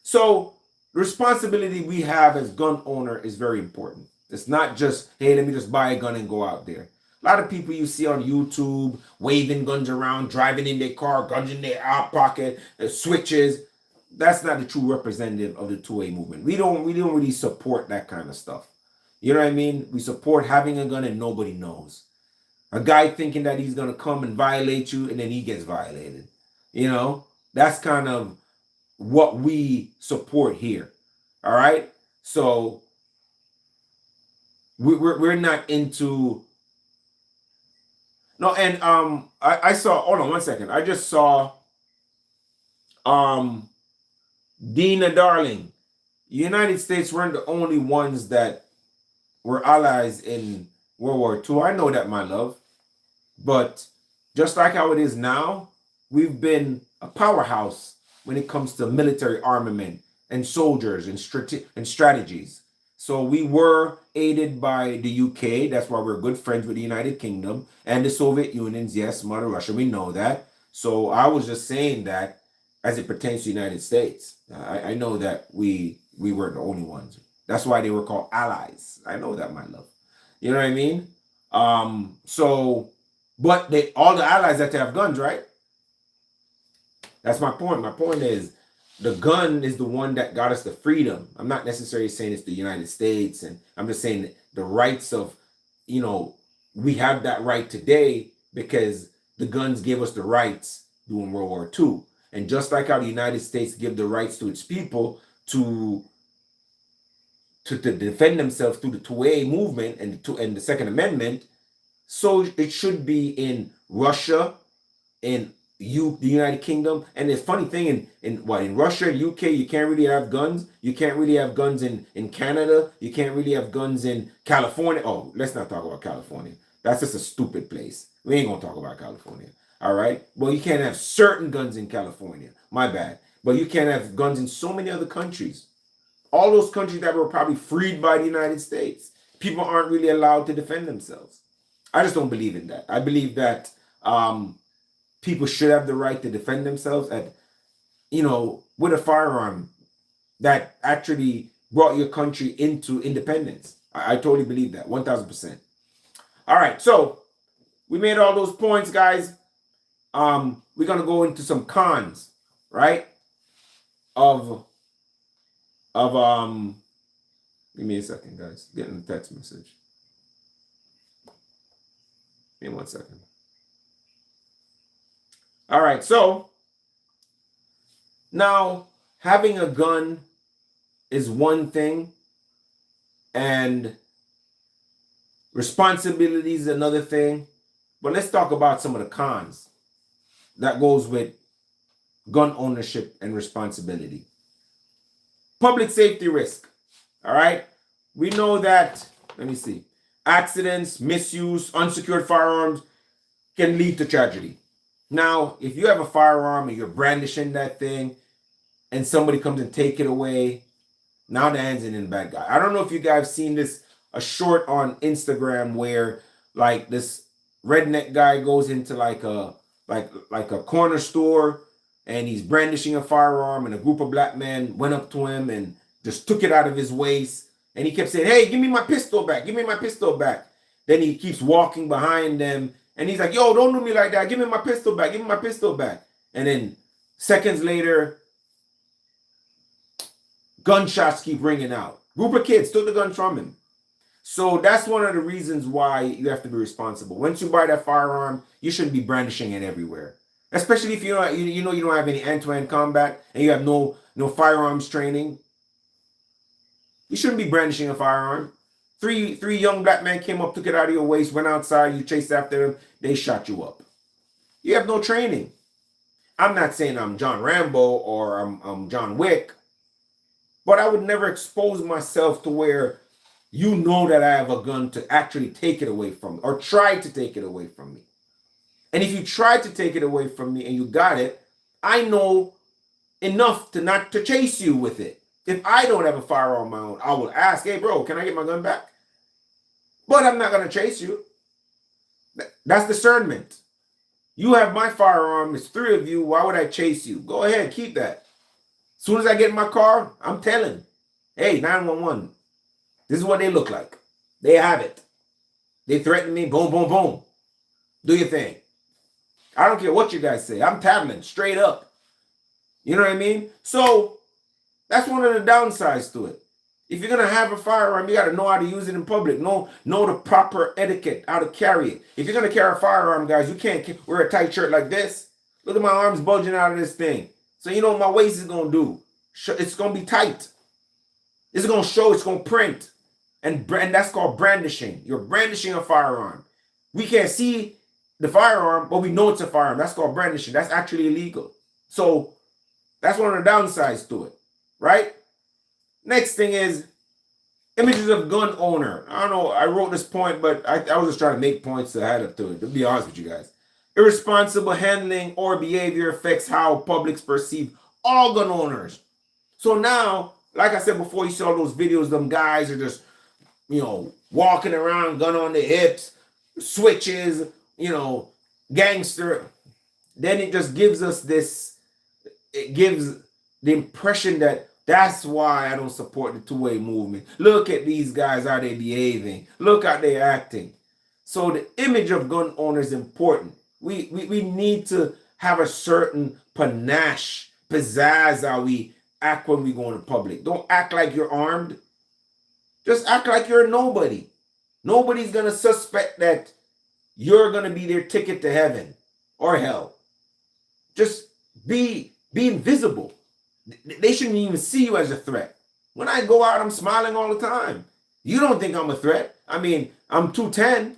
So the responsibility we have as gun owner is very important. It's not just, hey, let me just buy a gun and go out there. A lot of people you see on YouTube waving guns around, driving in their car, guns in their out pocket, switches. That's not the true representative of the 2A movement. We don't really support that kind of stuff. You know what I mean? We support having a gun and nobody knows. A guy thinking that he's going to come and violate you and then he gets violated. That's kind of what we support here. All right? So we're not into... No, and I saw, hold on one second. I just saw Dina Darling. The United States weren't the only ones that were allies in World War II. I know that, my love. But just like how it is now, we've been a powerhouse when it comes to military armament and soldiers and strategies. So we were aided by the UK. That's why we're good friends with the United Kingdom and the Soviet Union. Yes, Mother Russia, we know that. So I was just saying that as it pertains to the United States. I know that we weren't the only ones. That's why they were called allies. I know that, my love. You know what I mean? So, but they all the allies have to have guns, right? That's my point. My point is the gun is the one that got us the freedom. I'm not necessarily saying it's the United States, and I'm just saying the rights of, we have that right today because the guns gave us the rights during World War II. And just like how the United States give the rights to its people to defend themselves through the 2A movement and the Second Amendment, so it should be in Russia, in the United Kingdom. And there's funny thing in Russia and UK, you can't really have guns. You can't really have guns in Canada. You can't really have guns in California. Oh, let's not talk about California. That's just a stupid place. We ain't gonna talk about California. All right. Well, you can't have certain guns in California. My bad. But you can't have guns in so many other countries. All those countries that were probably freed by the United States. People aren't really allowed to defend themselves. I just don't believe in that. I believe that people should have the right to defend themselves with a firearm that actually brought your country into independence. I totally believe that, 1000%. All right, so we made all those points, guys. We're gonna go into some cons, right? Of give me a second, guys. Getting a text message. Give me 1 second. All right, so now having a gun is one thing, and responsibility is another thing. But let's talk about some of the cons that goes with gun ownership and responsibility. Public safety risk. All right. We know that, let me see, accidents, misuse, unsecured firearms can lead to tragedy. Now, if you have a firearm and you're brandishing that thing and somebody comes and take it away, now the hand's in the bad guy. I don't know if you guys have seen this, a short on Instagram where like this redneck guy goes into like a corner store and he's brandishing a firearm, and a group of black men went up to him and just took it out of his waist, and he kept saying, "Hey, give me my pistol back, give me my pistol back." Then he keeps walking behind them and he's like, "Yo, don't do me like that, give me my pistol back, give me my pistol back." And then seconds later, gunshots keep ringing out. Group of kids took the gun from him. So that's one of the reasons why you have to be responsible. Once you buy that firearm, you shouldn't be brandishing it everywhere. Especially if you don't have any hand-to-hand combat and you have no firearms training. You shouldn't be brandishing a firearm. Three young black men came up, took it out of your waist, went outside, you chased after them, they shot you up. You have no training. I'm not saying I'm John Rambo or I'm John Wick, but I would never expose myself to where you know that I have a gun to actually take it away from me or try to take it away from me. And if you try to take it away from me and you got it, I know enough to not to chase you with it. If I don't have a firearm of my own, I will ask, "Hey, bro, can I get my gun back?" But I'm not going to chase you. That's discernment. You have my firearm. It's three of you. Why would I chase you? Go ahead, keep that. As soon as I get in my car, I'm telling, "Hey, 911, this is what they look like. They have it. They threaten me. Boom, boom, boom. Do your thing." I don't care what you guys say. I'm tattling straight up. You know what I mean? So that's one of the downsides to it. If you're going to have a firearm, you got to know how to use it in public. Know the proper etiquette, how to carry it. If you're going to carry a firearm, guys, you can't wear a tight shirt like this. Look at my arms bulging out of this thing. So you know what my waist is going to do? It's going to be tight. It's going to show. It's going to print. And that's called brandishing. You're brandishing a firearm. We can't see the firearm, but we know it's a firearm. That's called brandishing. That's actually illegal. So that's one of the downsides to it, right? Next thing is images of gun owner. I don't know. I wrote this point, but I was just trying to make points to add up to it. To be honest with you guys, irresponsible handling or behavior affects how publics perceive all gun owners. So now, like I said before, you saw those videos. Them guys are just, walking around, gun on the hips, switches, gangster. Then it just gives us this it gives the impression that that's why I don't support the two-way movement. Look at these guys, how they behaving. Look how they acting. So the image of gun owners is important. We need to have a certain panache, pizzazz how we act when we go into public. Don't act like you're armed. Just act like you're a nobody. Nobody's going to suspect that you're going to be their ticket to heaven or hell. Just be invisible. They shouldn't even see you as a threat. When I go out, I'm smiling all the time. You don't think I'm a threat. I mean, I'm 210.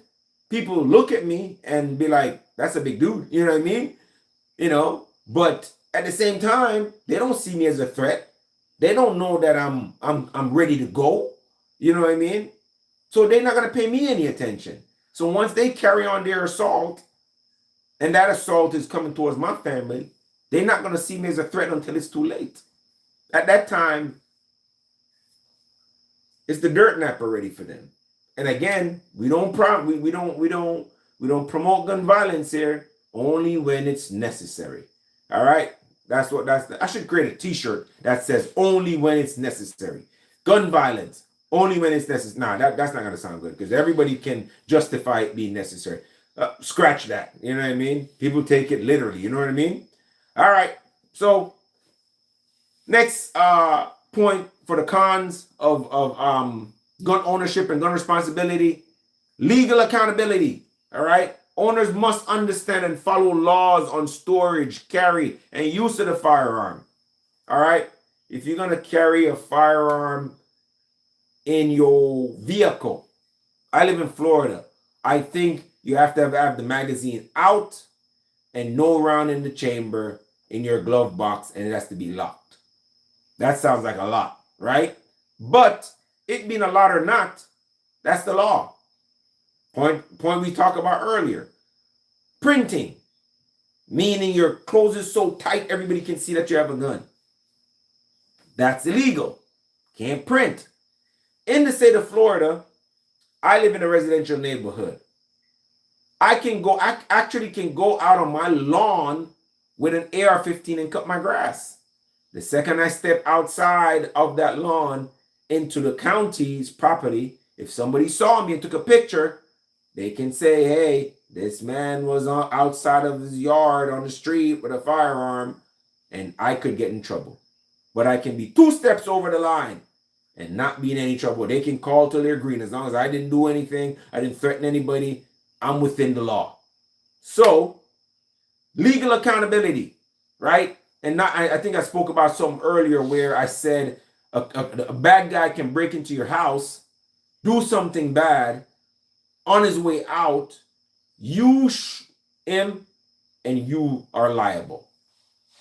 People look at me and be like, that's a big dude. You know what I mean? You know, but at the same time, they don't see me as a threat. They don't know that I'm ready to go. You know what I mean? So they're not going to pay me any attention. So once they carry on their assault, and that assault is coming towards my family, they're not going to see me as a threat until it's too late. At that time, it's the dirt nap already for them. And again, we don't promote gun violence here, only when it's necessary. All right, I should create a T-shirt that says only when it's necessary. Gun violence only when it's necessary. Nah, that's not gonna sound good because everybody can justify it being necessary. Scratch that. You know what I mean? People take it literally. You know what I mean? All right. So next point for the cons of gun ownership and gun responsibility: legal accountability. All right. Owners must understand and follow laws on storage, carry, and use of the firearm. All right. If you're gonna carry a firearm in your vehicle, I live in Florida. I think you have to have the magazine out and no round in the chamber in your glove box, and it has to be locked. That sounds like a lot, right? But it being a lot or not, that's the law. Point we talked about earlier. Printing, meaning your clothes is so tight everybody can see that you have a gun. That's illegal. Can't print. In the state of Florida, I live in a residential neighborhood. I actually can go out on my lawn with an AR-15 and cut my grass. The second I step outside of that lawn into the county's property, if somebody saw me and took a picture, they can say, hey, this man was outside of his yard on the street with a firearm, and I could get in trouble. But I can be 2 steps over the line and not be in any trouble. They can call till they're green. As long as I didn't do anything, I didn't threaten anybody, I'm within the law. So, legal accountability, right? And I think I spoke about something earlier where I said a bad guy can break into your house, do something bad, on his way out, you him, and you are liable,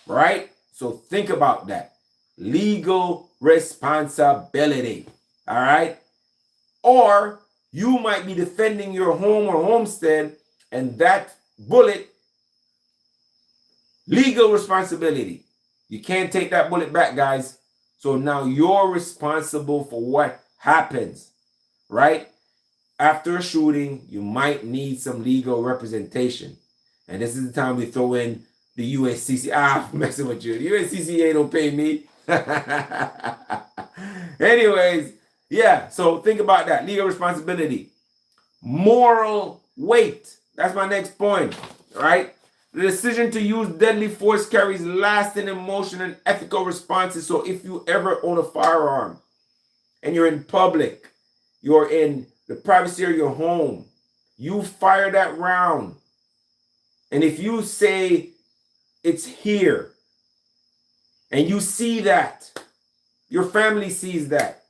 right? So think about that. Legal responsibility, all right? Or you might be defending your home or homestead, and that bullet, legal responsibility. You can't take that bullet back, guys. So now you're responsible for what happens, right? After a shooting, you might need some legal representation. And this is the time we throw in the USCC. I'm messing with you. USCCA don't pay me. Anyways, yeah, so think about that. Legal responsibility. Moral weight. That's my next point, right? The decision to use deadly force carries lasting emotional and ethical responses. So if you ever own a firearm and you're in public, you're in the privacy of your home, you fire that round. And if you say it's here and you see that, your family sees that,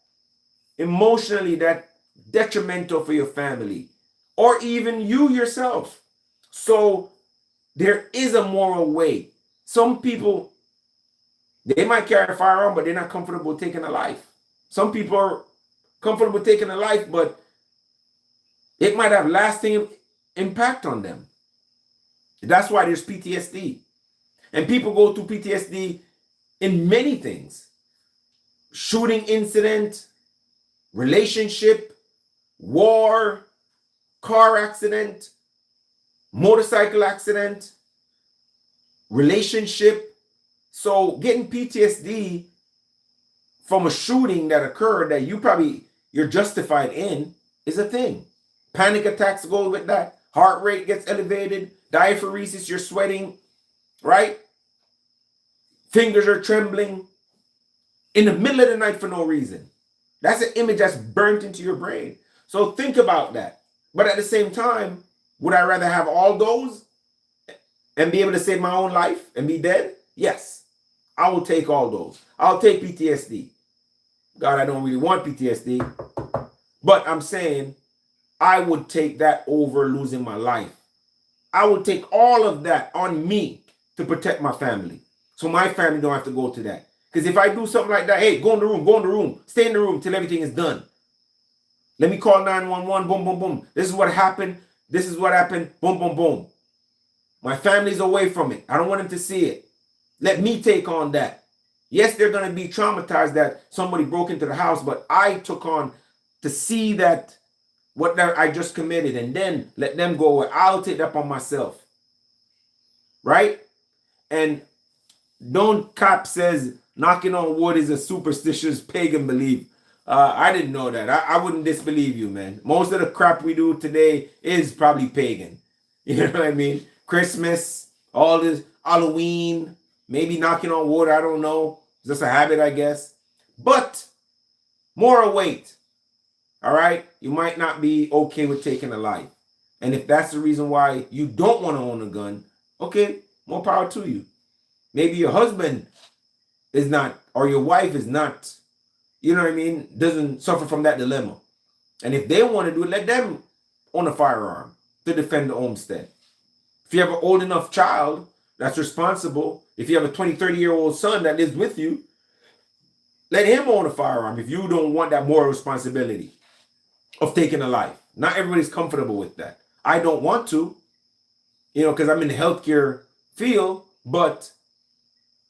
emotionally that's detrimental for your family or even you yourself. So there is a moral weight. Some people, they might carry a firearm, but they're not comfortable taking a life. Some people are comfortable taking a life, but it might have lasting impact on them. That's why there's PTSD. And people go through PTSD in many things. Shooting incident, relationship, war, car accident, motorcycle accident, relationship, So getting PTSD from a shooting that occurred that you're justified in is a thing. Panic attacks go with that. Heart rate gets elevated. Diaphoresis, you're sweating, right? Fingers are trembling in the middle of the night for no reason. That's an image that's burnt into your brain. So think about that. But at the same time, would I rather have all those and be able to save my own life and be dead? Yes, I will take all those. I'll take PTSD. God, I don't really want PTSD. But I'm saying I would take that over losing my life. I would take all of that on me to protect my family. So my family don't have to go to that. Because if I do something like that, hey, go in the room, stay in the room till everything is done. Let me call 911, boom, boom, boom. This is what happened. Boom, boom, boom. My family's away from it. I don't want them to see it. Let me take on that. Yes, they're going to be traumatized that somebody broke into the house, but I took on to see that what I just committed and then let them go away. I'll take that upon myself. Right? And Don't Cap says knocking on wood is a superstitious pagan belief. I didn't know that. I wouldn't disbelieve you, man. Most of the crap we do today is probably pagan. You know what I mean? Christmas, all this, Halloween, maybe knocking on wood, I don't know. It's just a habit, I guess. But moral weight, all right? You might not be okay with taking a life. And if that's the reason why you don't want to own a gun, okay, more power to you. Maybe your husband is not, or your wife is not, you know what I mean, doesn't suffer from that dilemma. And if they want to do it, let them own a firearm to defend the homestead. If you have an old enough child that's responsible, if you have a 20, 30-year-old son that lives with you, let him own a firearm if you don't want that moral responsibility of taking a life. Not everybody's comfortable with that. I don't want to, because I'm in the healthcare field, but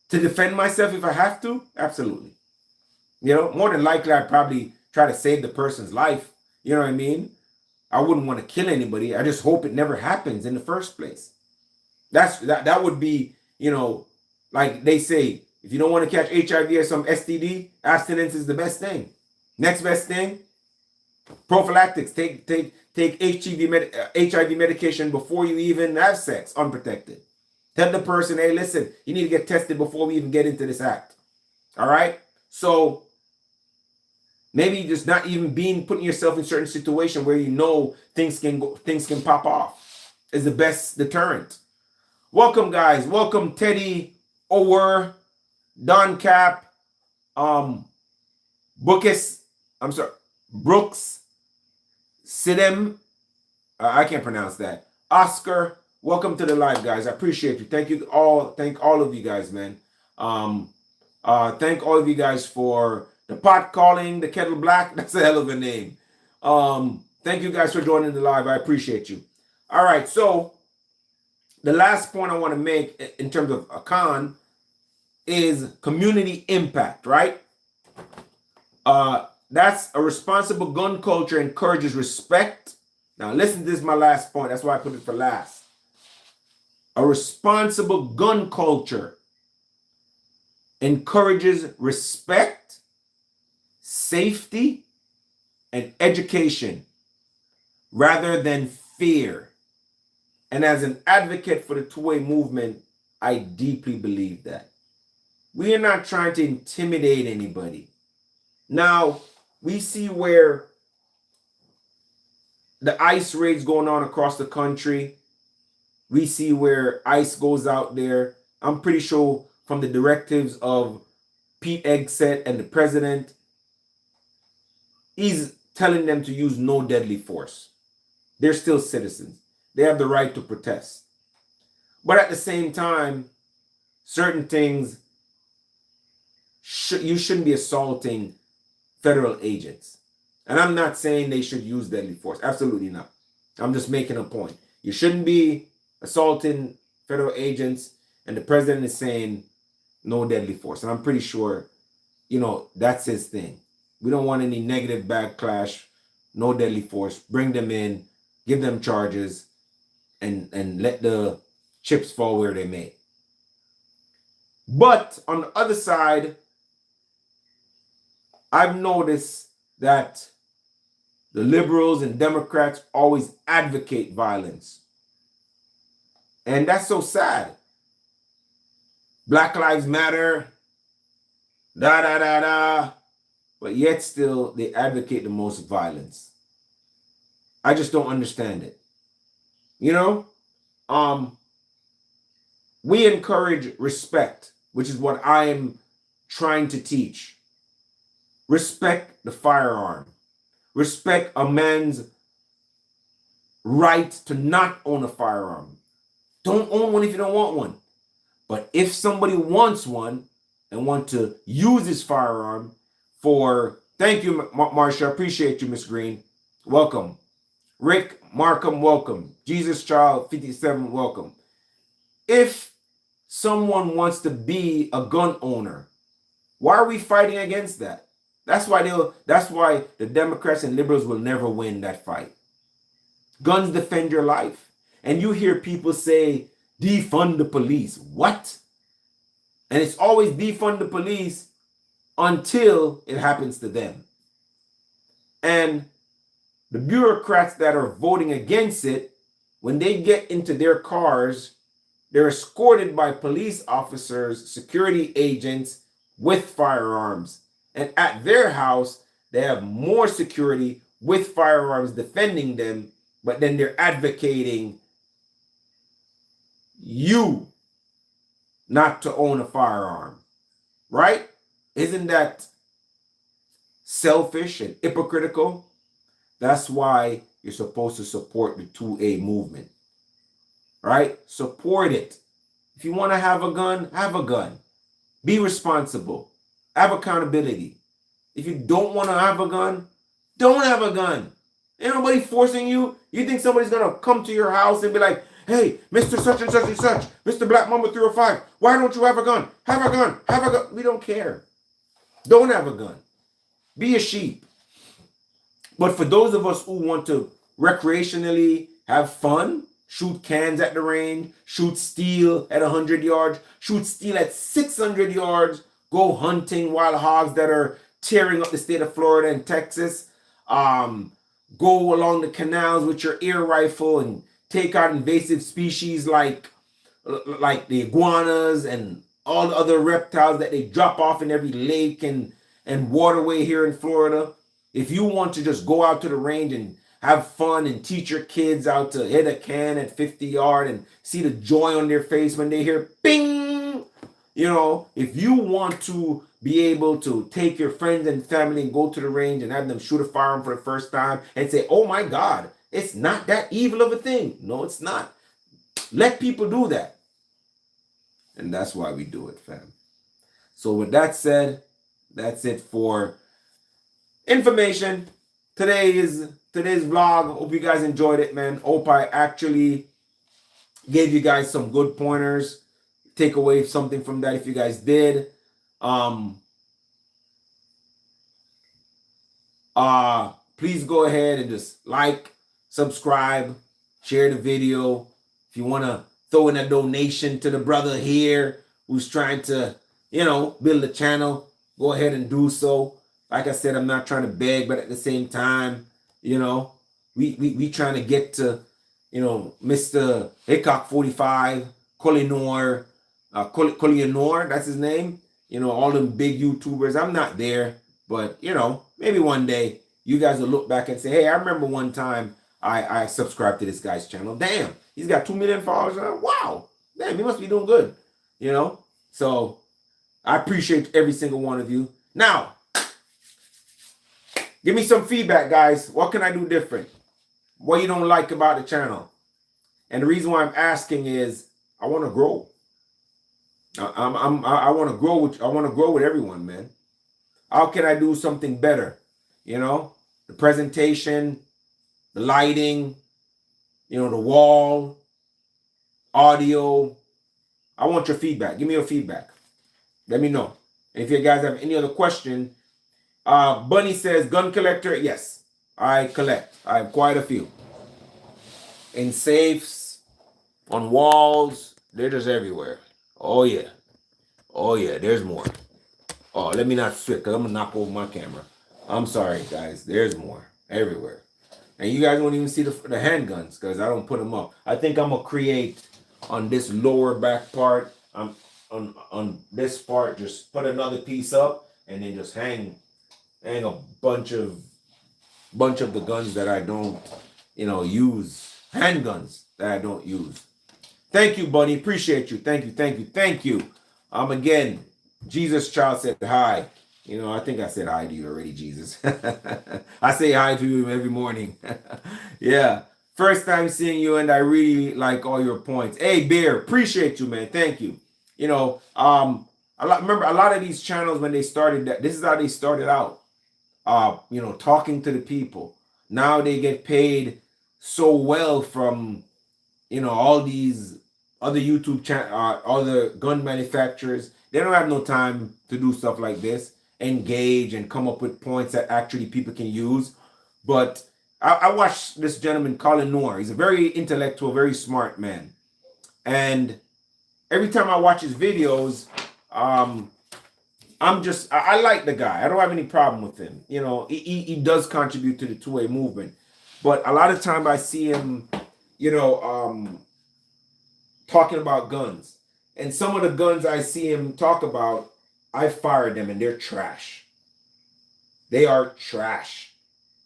to defend myself if I have to, absolutely. More than likely, I'd probably try to save the person's life. You know what I mean? I wouldn't want to kill anybody. I just hope it never happens in the first place. That would be, like they say, if you don't want to catch HIV or some STD, abstinence is the best thing. Next best thing, prophylactics. Take HIV medication before you even have sex, unprotected. Tell the person, hey, listen, you need to get tested before we even get into this act. All right? So maybe just not even putting yourself in certain situation where things can pop off is the best deterrent. Welcome, guys. Welcome, Teddy, Ower, Don Cap, Brooks, Sidem. I can't pronounce that. Oscar, welcome to the live, guys. I appreciate you. Thank you all. Thank all of you guys, man. Thank all of you guys for the pot calling, the kettle black. That's a hell of a name. Thank you guys for joining the live. I appreciate you. All right. So the last point I want to make in terms of a con is community impact, right? That's a responsible gun culture encourages respect. Now listen, this is my last point. That's why I put it for last. A responsible gun culture encourages respect, safety, and education rather than fear. And as an advocate for the two-way movement, I deeply believe that. We are not trying to intimidate anybody. Now, we see where the ICE raids going on across the country. We see where ICE goes out there. I'm pretty sure from the directives of Pete Hegseth and the president, he's telling them to use no deadly force. They're still citizens. They have the right to protest. But at the same time, certain things, you shouldn't be assaulting federal agents. And I'm not saying they should use deadly force. Absolutely not. I'm just making a point. You shouldn't be assaulting federal agents, and the president is saying no deadly force. And I'm pretty sure, that's his thing. We don't want any negative backlash, no deadly force. Bring them in, give them charges, and let the chips fall where they may. But on the other side, I've noticed that the liberals and Democrats always advocate violence. And that's so sad. Black Lives Matter, da da da da. But yet still they advocate the most violence. I just don't understand it. You know? We encourage respect, which is what I am trying to teach. Respect the firearm. Respect a man's right to not own a firearm. Don't own one if you don't want one. But if somebody wants one and want to use his firearm for, thank you, Marsha, appreciate you, Miss Green. Welcome. Rick Markham, welcome. Jesus Child 57, welcome. If someone wants to be a gun owner, why are we fighting against that? That's why the Democrats and liberals will never win that fight. Guns defend your life. And you hear people say, defund the police. What? And it's always defund the police until it happens to them. And the bureaucrats that are voting against it, when they get into their cars, they're escorted by police officers, security agents with firearms. And at their house, they have more security with firearms defending them, but then they're advocating you not to own a firearm, right? Isn't that selfish and hypocritical? That's why you're supposed to support the 2A movement, right? Support it. If you want to have a gun, have a gun. Be responsible. Have accountability. If you don't want to have a gun, don't have a gun. Ain't nobody forcing you. You think somebody's going to come to your house and be like, hey, Mr. Such and Such and Such, Mr. Black Mamba 305, why don't you have a gun? Have a gun. Have a gun. We don't care. Don't have a gun. Be a sheep. But for those of us who want to recreationally have fun, shoot cans at the range, shoot steel at 100 yards, shoot steel at 600 yards, go hunting wild hogs that are tearing up the state of Florida and Texas, go along the canals with your air rifle and take out invasive species like the iguanas and all the other reptiles that they drop off in every lake and waterway here in Florida. If you want to just go out to the range and have fun and teach your kids out to hit a can at 50 yards and see the joy on their face when they hear bing, you know, if you want to be able to take your friends and family and go to the range and have them shoot a firearm for the first time and say, oh my God, it's not that evil of a thing. No, it's not. Let people do that. And that's why we do it, fam. So with that said, that's it for information. Today's vlog. Hope you guys enjoyed it, man. Hope I actually gave you guys some good pointers. Take away something from that if you guys did. Please go ahead and just like, subscribe, share the video. If you want to throw in a donation to the brother here who's trying to, you know, build a channel, go ahead and do so. Like I said, I'm not trying to beg, but at the same time, you know, we trying to get to, you know, Mr. Hickok 45, Collinor, that's his name. You know, all them big YouTubers. I'm not there, but, you know, maybe one day you guys will look back and say, hey, I remember one time I subscribed to this guy's channel. Damn, he's got 2 million followers. Wow, damn, he must be doing good, you know? So I appreciate every single one of you. Now, give me some feedback, guys. What can I do different? What you don't like about the channel? And the reason why I'm asking is I want to grow. I want to grow with everyone, man. How can I do something better? You know, the presentation, the lighting, you know, the wall, audio. I want your feedback. Give me your feedback. Let me know. And if you guys have any other question, Bunny says, gun collector. Yes, I collect. I have quite a few. In safes, on walls, they're just everywhere. Oh, yeah. Oh yeah, there's more. Oh, let me not switch because I'm gonna knock over my camera. I'm sorry, guys. There's more everywhere, and you guys won't even see the handguns because I don't put them up. I think I'm gonna create on this lower back part. I'm on this part. Just put another piece up and then just hang a bunch of the guns that I don't, use. Handguns that I don't use. Thank you, buddy. Appreciate you. Thank you. Thank you. Thank you. Again, Jesus Child said hi. I think I said hi to you already, Jesus. I say hi to you every morning. Yeah. First time seeing you, and I really like all your points. Hey, Bear, appreciate you, man. Thank you. Remember a lot of these channels when they started that, this is how they started out. Talking to the people. Now they get paid so well from all these other YouTube other gun manufacturers. They don't have no time to do stuff like this, engage and come up with points that actually people can use. But I watched this gentleman, Colin Noor. He's a very intellectual, very smart man. And every time I watch his videos, I like the guy. I don't have any problem with him. He does contribute to the two-way movement. But a lot of time I see him, talking about guns. And some of the guns I see him talk about, I fired them and they're trash. They are trash.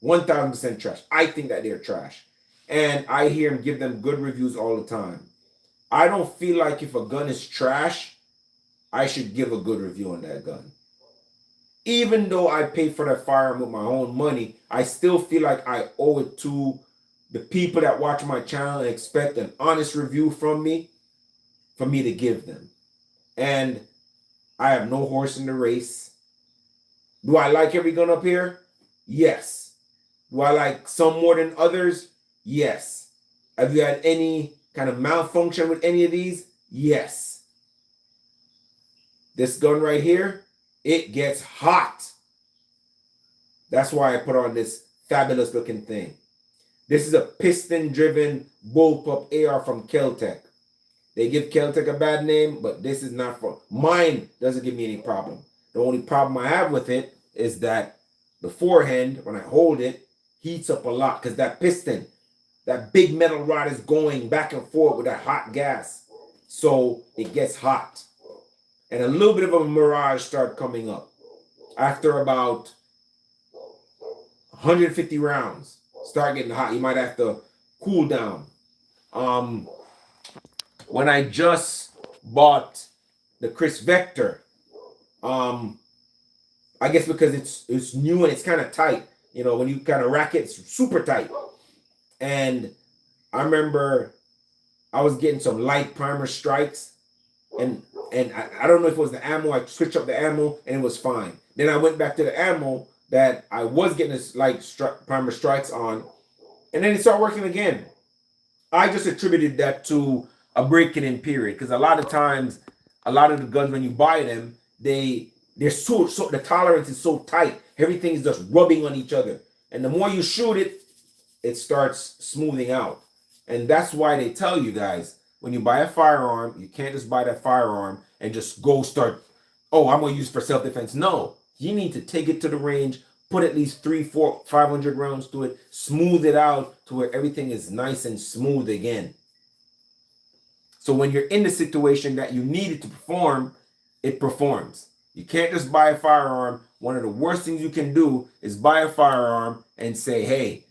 1000% trash. I think that they're trash. And I hear him give them good reviews all the time. I don't feel like if a gun is trash, I should give a good review on that gun. Even though I paid for that firearm with my own money, I still feel like I owe it to the people that watch my channel and expect an honest review from me for me to give them. And I have no horse in the race. Do I like every gun up here? Yes. Do I like some more than others? Yes. Have you had any kind of malfunction with any of these? Yes. This gun right here, it gets hot. That's why I put on this fabulous looking thing. This is a piston-driven bullpup AR from Kel-Tec. They give Kel-Tec a bad name, but this is not for mine. Doesn't give me any problem. The only problem I have with it is that the forehand, when I hold it, heats up a lot because that piston, that big metal rod is going back and forth with that hot gas. So it gets hot. And a little bit of a mirage start coming up. After about 150 rounds, start getting hot. You might have to cool down. When I just bought the Chris Vector, I guess because it's new and it's kind of tight. When you kind of rack it, it's super tight. And I remember I was getting some light primer strikes, and I don't know if it was the ammo. I switched up the ammo and it was fine. Then I went back to the ammo that I was getting this light primer strikes on, and then it started working again. I just attributed that to a break-in period, because a lot of times, a lot of the guns when you buy them, they're so the tolerance is so tight. Everything is just rubbing on each other, and the more you shoot it, it starts smoothing out. And that's why they tell you guys, when you buy a firearm, you can't just buy that firearm and just go start, oh, I'm gonna use it for self-defense. No, you need to take it to the range, put at least 300, 400, 500 rounds to it, smooth it out to where everything is nice and smooth again. So when you're in the situation that you need it to perform, it performs. You can't just buy a firearm. One of the worst things you can do is buy a firearm and say, hey,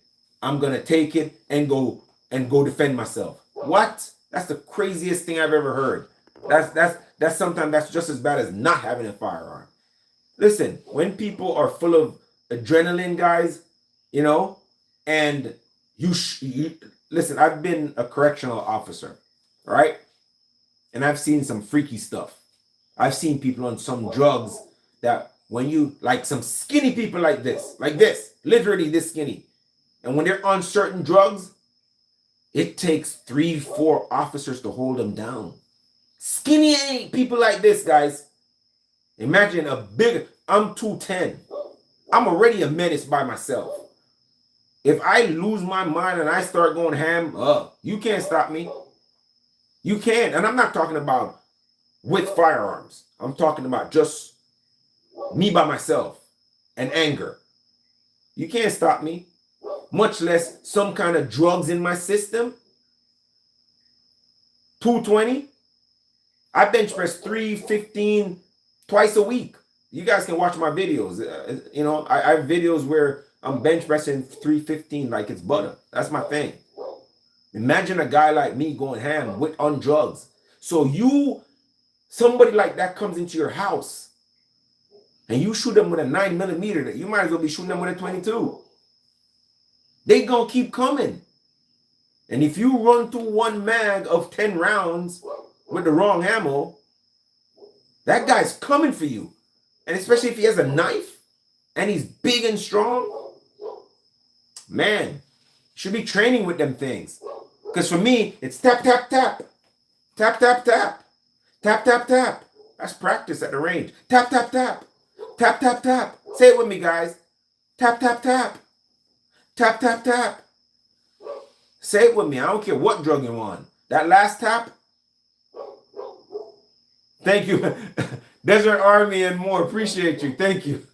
I'm gonna take it and go defend myself. What? That's the craziest thing I've ever heard. That's sometimes that's just as bad as not having a firearm. Listen, when people are full of adrenaline, guys, and you listen, I've been a correctional officer, right? And I've seen some freaky stuff. I've seen people on some drugs that when you, like some skinny people like this, literally this skinny. And when they're on certain drugs, it takes 3, 4 officers to hold them down. Skinny people like this, guys. Imagine I'm 210. I'm already a menace by myself. If I lose my mind and I start going ham, you can't stop me. You can't. And I'm not talking about with firearms. I'm talking about just me by myself and anger. You can't stop me, much less some kind of drugs in my system. 220. I bench press 315 twice a week. You guys can watch my videos. I have videos where I'm bench pressing 315 like it's butter. That's my thing. Imagine a guy like me going ham on drugs. So somebody like that comes into your house and you shoot them with a 9mm, you might as well be shooting them with a 22. They gonna keep coming. And if you run through one mag of 10 rounds with the wrong ammo, that guy's coming for you. And especially if he has a knife and he's big and strong, man, you should be training with them things. Because for me, it's tap, tap, tap. Tap, tap, tap. Tap, tap, tap. That's practice at the range. Tap, tap, tap. Tap, tap, tap. Say it with me, guys. Tap, tap, tap. Tap, tap, tap. Say it with me. I don't care what drug you're on. That last tap. Thank you. Desert Army and more. Appreciate you. Thank you.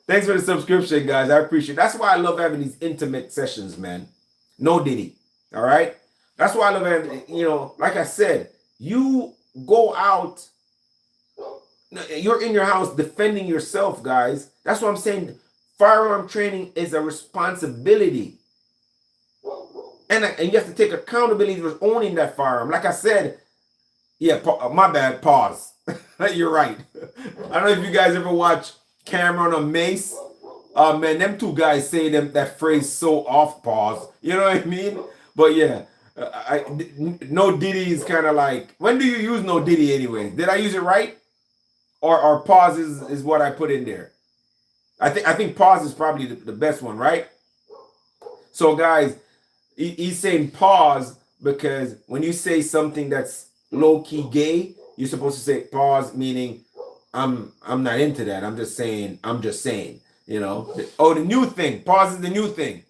Thanks for the subscription, guys. I appreciate it. That's why I love having these intimate sessions, man. No Diddy. All right? That's why I love having, like I said, you go out, you're in your house defending yourself, guys. That's what I'm saying. Firearm training is a responsibility. And you have to take accountability for owning that firearm. Like I said, yeah, my bad, pause. You're right. I don't know if you guys ever watch Cameron or Mace. Man, them two guys say that phrase so off, pause. You know what I mean? But yeah, no Diddy is kind of like, when do you use no Diddy anyway? Did I use it right? Or pause is what I put in there? I think pause is probably the best one, right? So guys, he's saying pause because when you say something that's low-key gay, you're supposed to say pause, meaning I'm not into that. I'm just saying, Oh, the new thing. Pause is the new thing.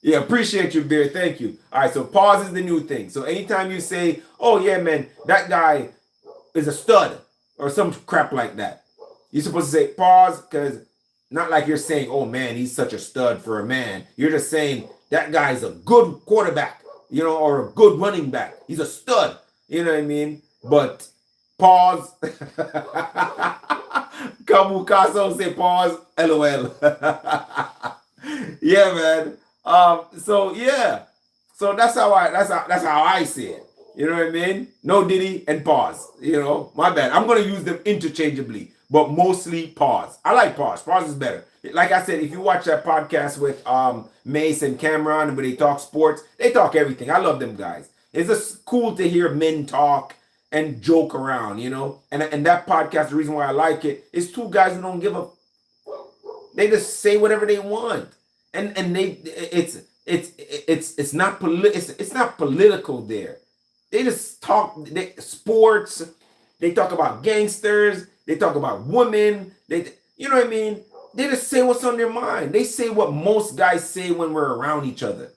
Yeah, appreciate you, Bear. Thank you. All right, so pause is the new thing. So anytime you say, oh, yeah, man, that guy is a stud or some crap like that, you're supposed to say pause, because not like you're saying, oh, man, he's such a stud for a man. You're just saying that guy's a good quarterback, or a good running back. He's a stud. You know what I mean? But pause. Kabukaso say pause. LOL. Yeah, man. So yeah. So that's how I see it. You know what I mean? No Diddy and pause. My bad. I'm gonna use them interchangeably, but mostly pause. I like pause. Pause is better. Like I said, if you watch that podcast with Mace and Cameron, where they talk sports, they talk everything. I love them guys. It's just cool to hear men talk and joke around, And that podcast, the reason why I like it is two guys who don't give a. They just say whatever they want, and it's not it's not political there. They just talk sports. They talk about gangsters. They talk about women. You know what I mean? They just say what's on their mind. They say what most guys say when we're around each other.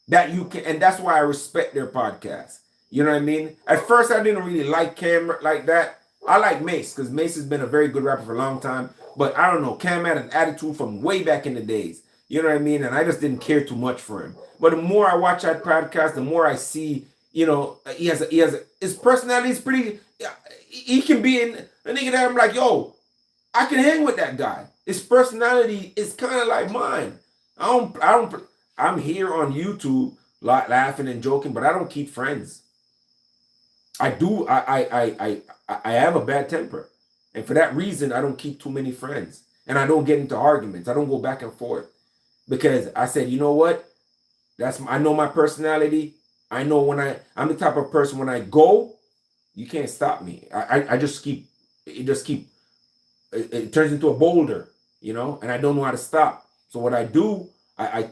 And that's why I respect their podcast. You know what I mean? At first, I didn't really like Cam like that. I like Mace because Mace has been a very good rapper for a long time. But I don't know, Cam had an attitude from way back in the days. You know what I mean? And I just didn't care too much for him. But the more I watch that podcast, the more I see, his personality is pretty. He can be in a nigga that I'm like, yo, I can hang with that guy. His personality is kind of like mine. I'm here on YouTube laughing and joking, but I don't keep friends. I do. I have a bad temper, and for that reason, I don't keep too many friends, and I don't get into arguments. I don't go back and forth because I said, you know what? I know my personality. I know I'm the type of person when I go, you can't stop me. I just keep. It turns into a boulder, and I don't know how to stop. So what I do, I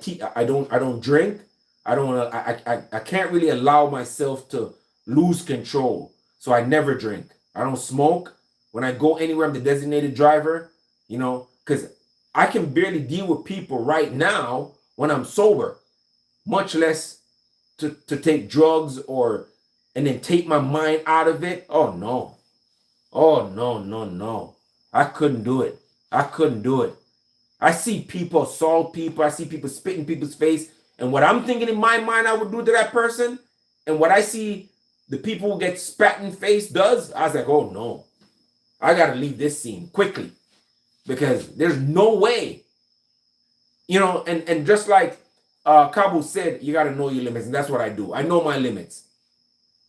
don't drink. I can't really allow myself to lose control. So I never drink. I don't smoke. When I go anywhere, I'm the designated driver, because I can barely deal with people right now when I'm sober, much less to take drugs or and then take my mind out of it. Oh no. Oh no, no, no. I couldn't do it. I couldn't do it. I see people assault people. I see people spit in people's face. And what I'm thinking in my mind I would do to that person, and what I see the people who get spat in face does, I was like, oh no. I got to leave this scene quickly because there's no way. You know, and just like Kabu said, you got to know your limits. And that's what I do. I know my limits.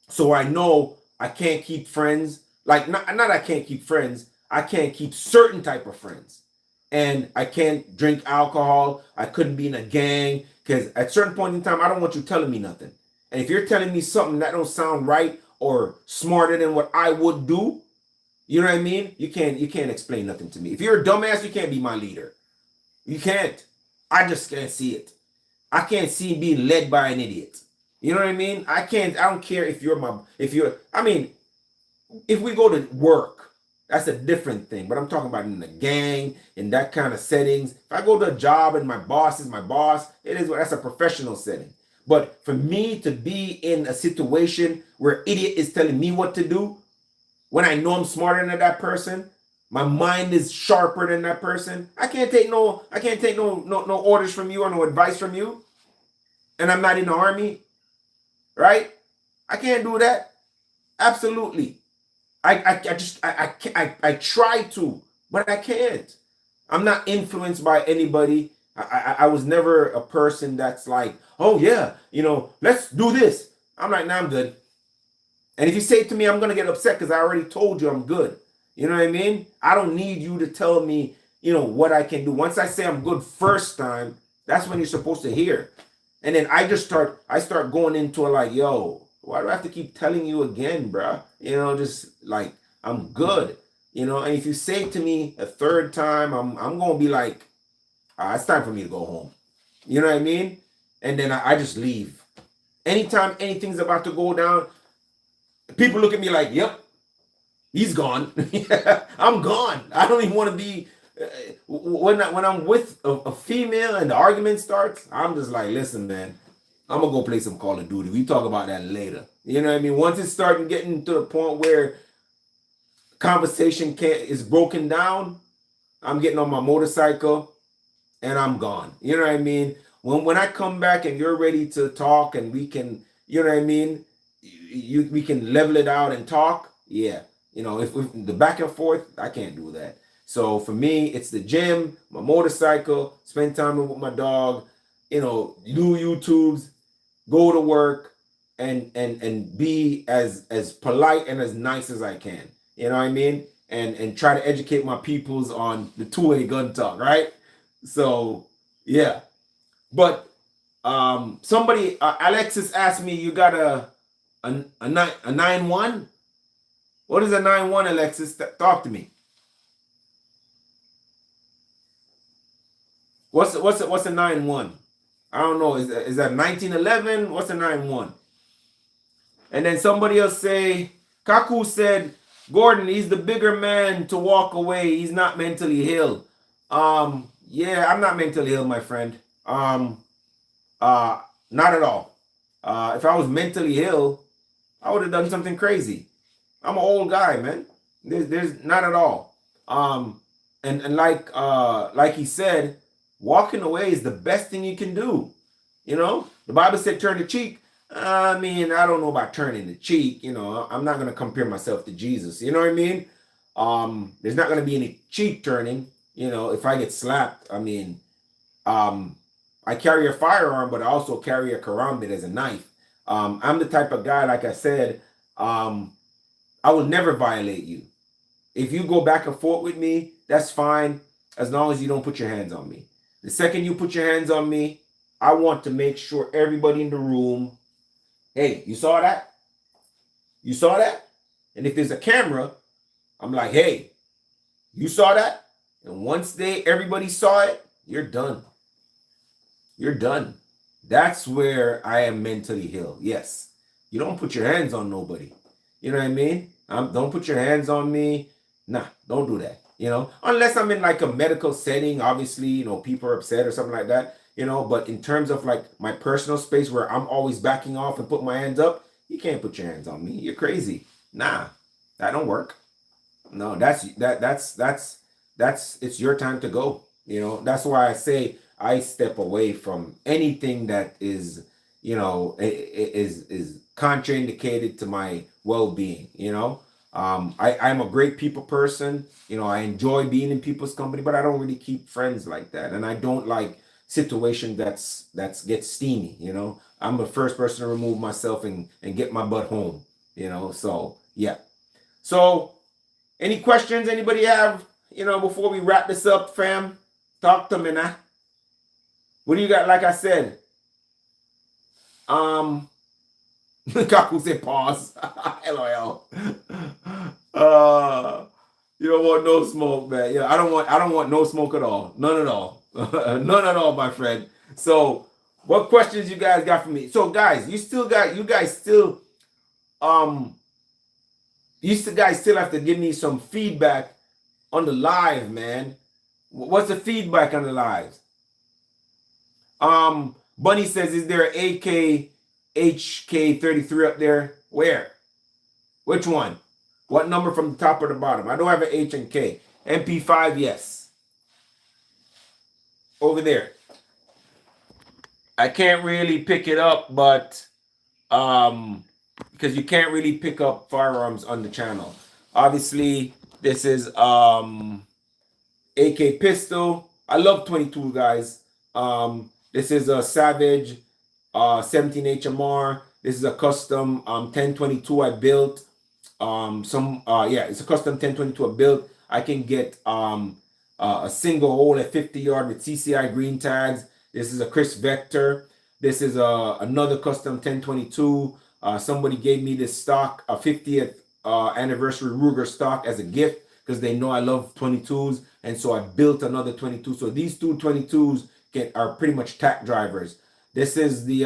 So I know I can't keep friends. Like, not I can't keep friends. I can't keep certain type of friends. And I can't drink alcohol. I couldn't be in a gang because at a certain point in time, I don't want you telling me nothing. And if you're telling me something that don't sound right or smarter than what I would do, you know what I mean? You can't explain nothing to me. If you're a dumbass, you can't be my leader. You can't. I just can't see it. I can't see being led by an idiot. You know what I mean? I don't care if if we go to work, that's a different thing. But I'm talking about in the gang, in that kind of settings. If I go to a job and my boss is my boss, that's a professional setting. But for me to be in a situation where idiot is telling me what to do, when I know I'm smarter than that person, my mind is sharper than that person, I can't take no orders from you or no advice from you. And I'm not in the army, right? I can't do that. Absolutely. I try to, but I can't. I'm not influenced by anybody. I was never a person that's like, oh yeah, let's do this. I'm like, nah, I'm good. And if you say to me, I'm gonna get upset because I already told you I'm good. You know what I mean? I don't need you to tell me, what I can do. Once I say I'm good first time, that's when you're supposed to hear. And then I start going into it like, yo, why do I have to keep telling you again, bruh? Just like, I'm good. And if you say to me a third time, I'm gonna be like, it's time for me to go home. You know what I mean? And then I just leave. Anytime anything's about to go down, people look at me like, yep, he's gone. I'm gone. I don't even want to be, when I'm with a female and the argument starts, I'm just like, listen, man, I'm going to go play some Call of Duty. We talk about that later. You know what I mean? Once it's starting getting to the point where conversation is broken down, I'm getting on my motorcycle and I'm gone. You know what I mean? When I come back and you're ready to talk and we can, you know what I mean? We can level it out and talk. Yeah. If the back and forth, I can't do that. So for me, it's the gym, my motorcycle, spend time with my dog, do YouTubes, go to work, and be as polite and as nice as I can. You know what I mean? And try to educate my peoples on the two-way gun talk, right? So yeah. But somebody, Alexis asked me, you got a 9-1? What is a 9-1, Alexis? Talk to me. What's a 9-1? I don't know. Is that 1911? What's a 9-1? And then somebody else say, Kaku said, Gordon, he's the bigger man to walk away. He's not mentally ill. Yeah, I'm not mentally ill, my friend. Not at all. If I was mentally ill, I would have done something crazy. I'm an old guy, man. There's not at all. And like he said, walking away is the best thing you can do. The Bible said turn the cheek. I mean, I don't know about turning the cheek. I'm not going to compare myself to Jesus. You know what I mean? There's not going to be any cheek turning. If I get slapped, I mean, I carry a firearm, but I also carry a karambit as a knife. I'm the type of guy, like I said, I will never violate you. If you go back and forth with me, that's fine, as long as you don't put your hands on me. The second you put your hands on me, I want to make sure everybody in the room, hey, you saw that? You saw that? And if there's a camera, I'm like, hey, you saw that? And once everybody saw it, you're done. You're done. That's where I am mentally ill. Yes. You don't put your hands on nobody. You know what I mean? Don't put your hands on me. Nah, don't do that. Unless I'm in like a medical setting, obviously, people are upset or something like that, but in terms of like my personal space where I'm always backing off and putting my hands up, You can't put your hands on me. You're crazy. Nah, that don't work. No, that's it's your time to go. You know, that's why I say I step away from anything that is, you know, is contraindicated to my well-being, you know. I'm a great people person. You know, I enjoy being in people's company, but I don't really keep friends like that. And I don't like situation that's gets steamy, you know. I'm the first person to remove myself and get my butt home, you know. So yeah. So any questions anybody have, you know, before we wrap this up, fam? Talk to me now. What do you got? Like I said, um, Kaku said pause. LOL. You don't want no smoke, man. Yeah, I don't want no smoke at all. None at all. None at all, my friend. So what questions you guys got for me? So guys, um guys still have to give me some feedback on the live, man. What's the feedback on the lives? Bunny says, is there an AK HK33 up there? Where? Which one? What number from the top or the bottom? I don't have an H and K. MP5, yes. Over there. I can't really pick it up, but because you can't really pick up firearms on the channel. Obviously, this is AK pistol. I love 22, guys. This is a Savage 17 HMR. This is a custom 1022 I built. It's a custom 1022 I built. I can get a single hole at 50 yard with CCI green tags. This is a Chris Vector. This is another custom 1022. Somebody gave me this stock, a 50th anniversary Ruger stock as a gift because they know I love 22s. And so I built another 22. So these two 22s are pretty much tack drivers. This is the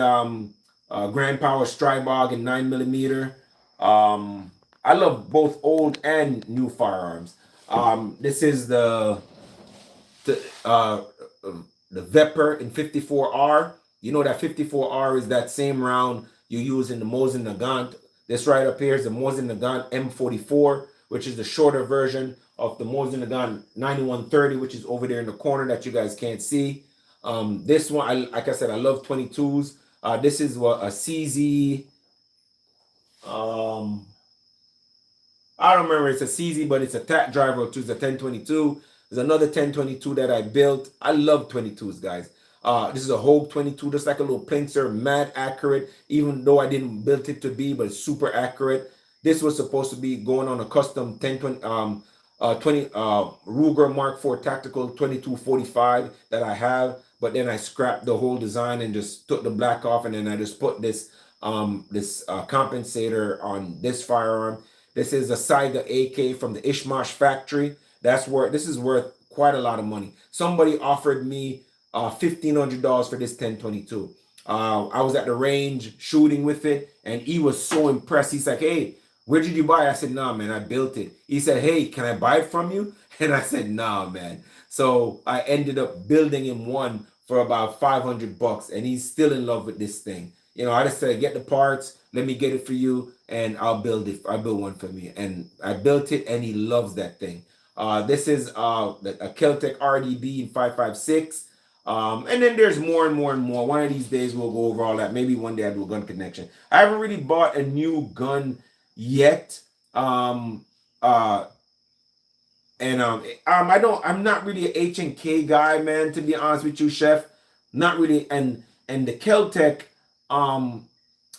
Grand Power Strybog in 9mm. I love both old and new firearms. This is the Vepr in 54R. You know that 54R is that same round you use in the Mosin Nagant. This right up here is the Mosin Nagant M44, which is the shorter version of the Mosin Nagant 9130, which is over there in the corner that you guys can't see. This one, like I said, I love 22s. This is what a CZ. I don't remember. It's a CZ, but it's a tack driver, which is a 1022. There's another 1022 that I built. I love 22s, guys. This is a Hogue 22, just like a little pincer, mad accurate, even though I didn't build it to be, but it's super accurate. This was supposed to be going on a custom 1020 Ruger Mark IV Tactical 2245 that I have, but then I scrapped the whole design and just took the black off, and then I just put this compensator on this firearm. This is a Saiga AK from the Ishmash factory. This is worth quite a lot of money. Somebody offered me $1,500 for this 1022. I was at the range shooting with it, and he was so impressed. He's like, "Hey, where did you buy it?" I said, "Nah, man, I built it." He said, "Hey, can I buy it from you?" And I said, "Nah, man." So I ended up building him one for about $500, and he's still in love with this thing. You know, I just said, "Get the parts, let me get it for you, and I'll build it. I build one for me." And I built it, and he loves that thing. This is a Keltec RDB in 5.56. And then there's more and more and more. One of these days we'll go over all that. Maybe one day I'll do a gun connection. I haven't really bought a new gun yet. I'm not really an H&K guy, man, to be honest with you, Chef. Not really. And the Keltec, I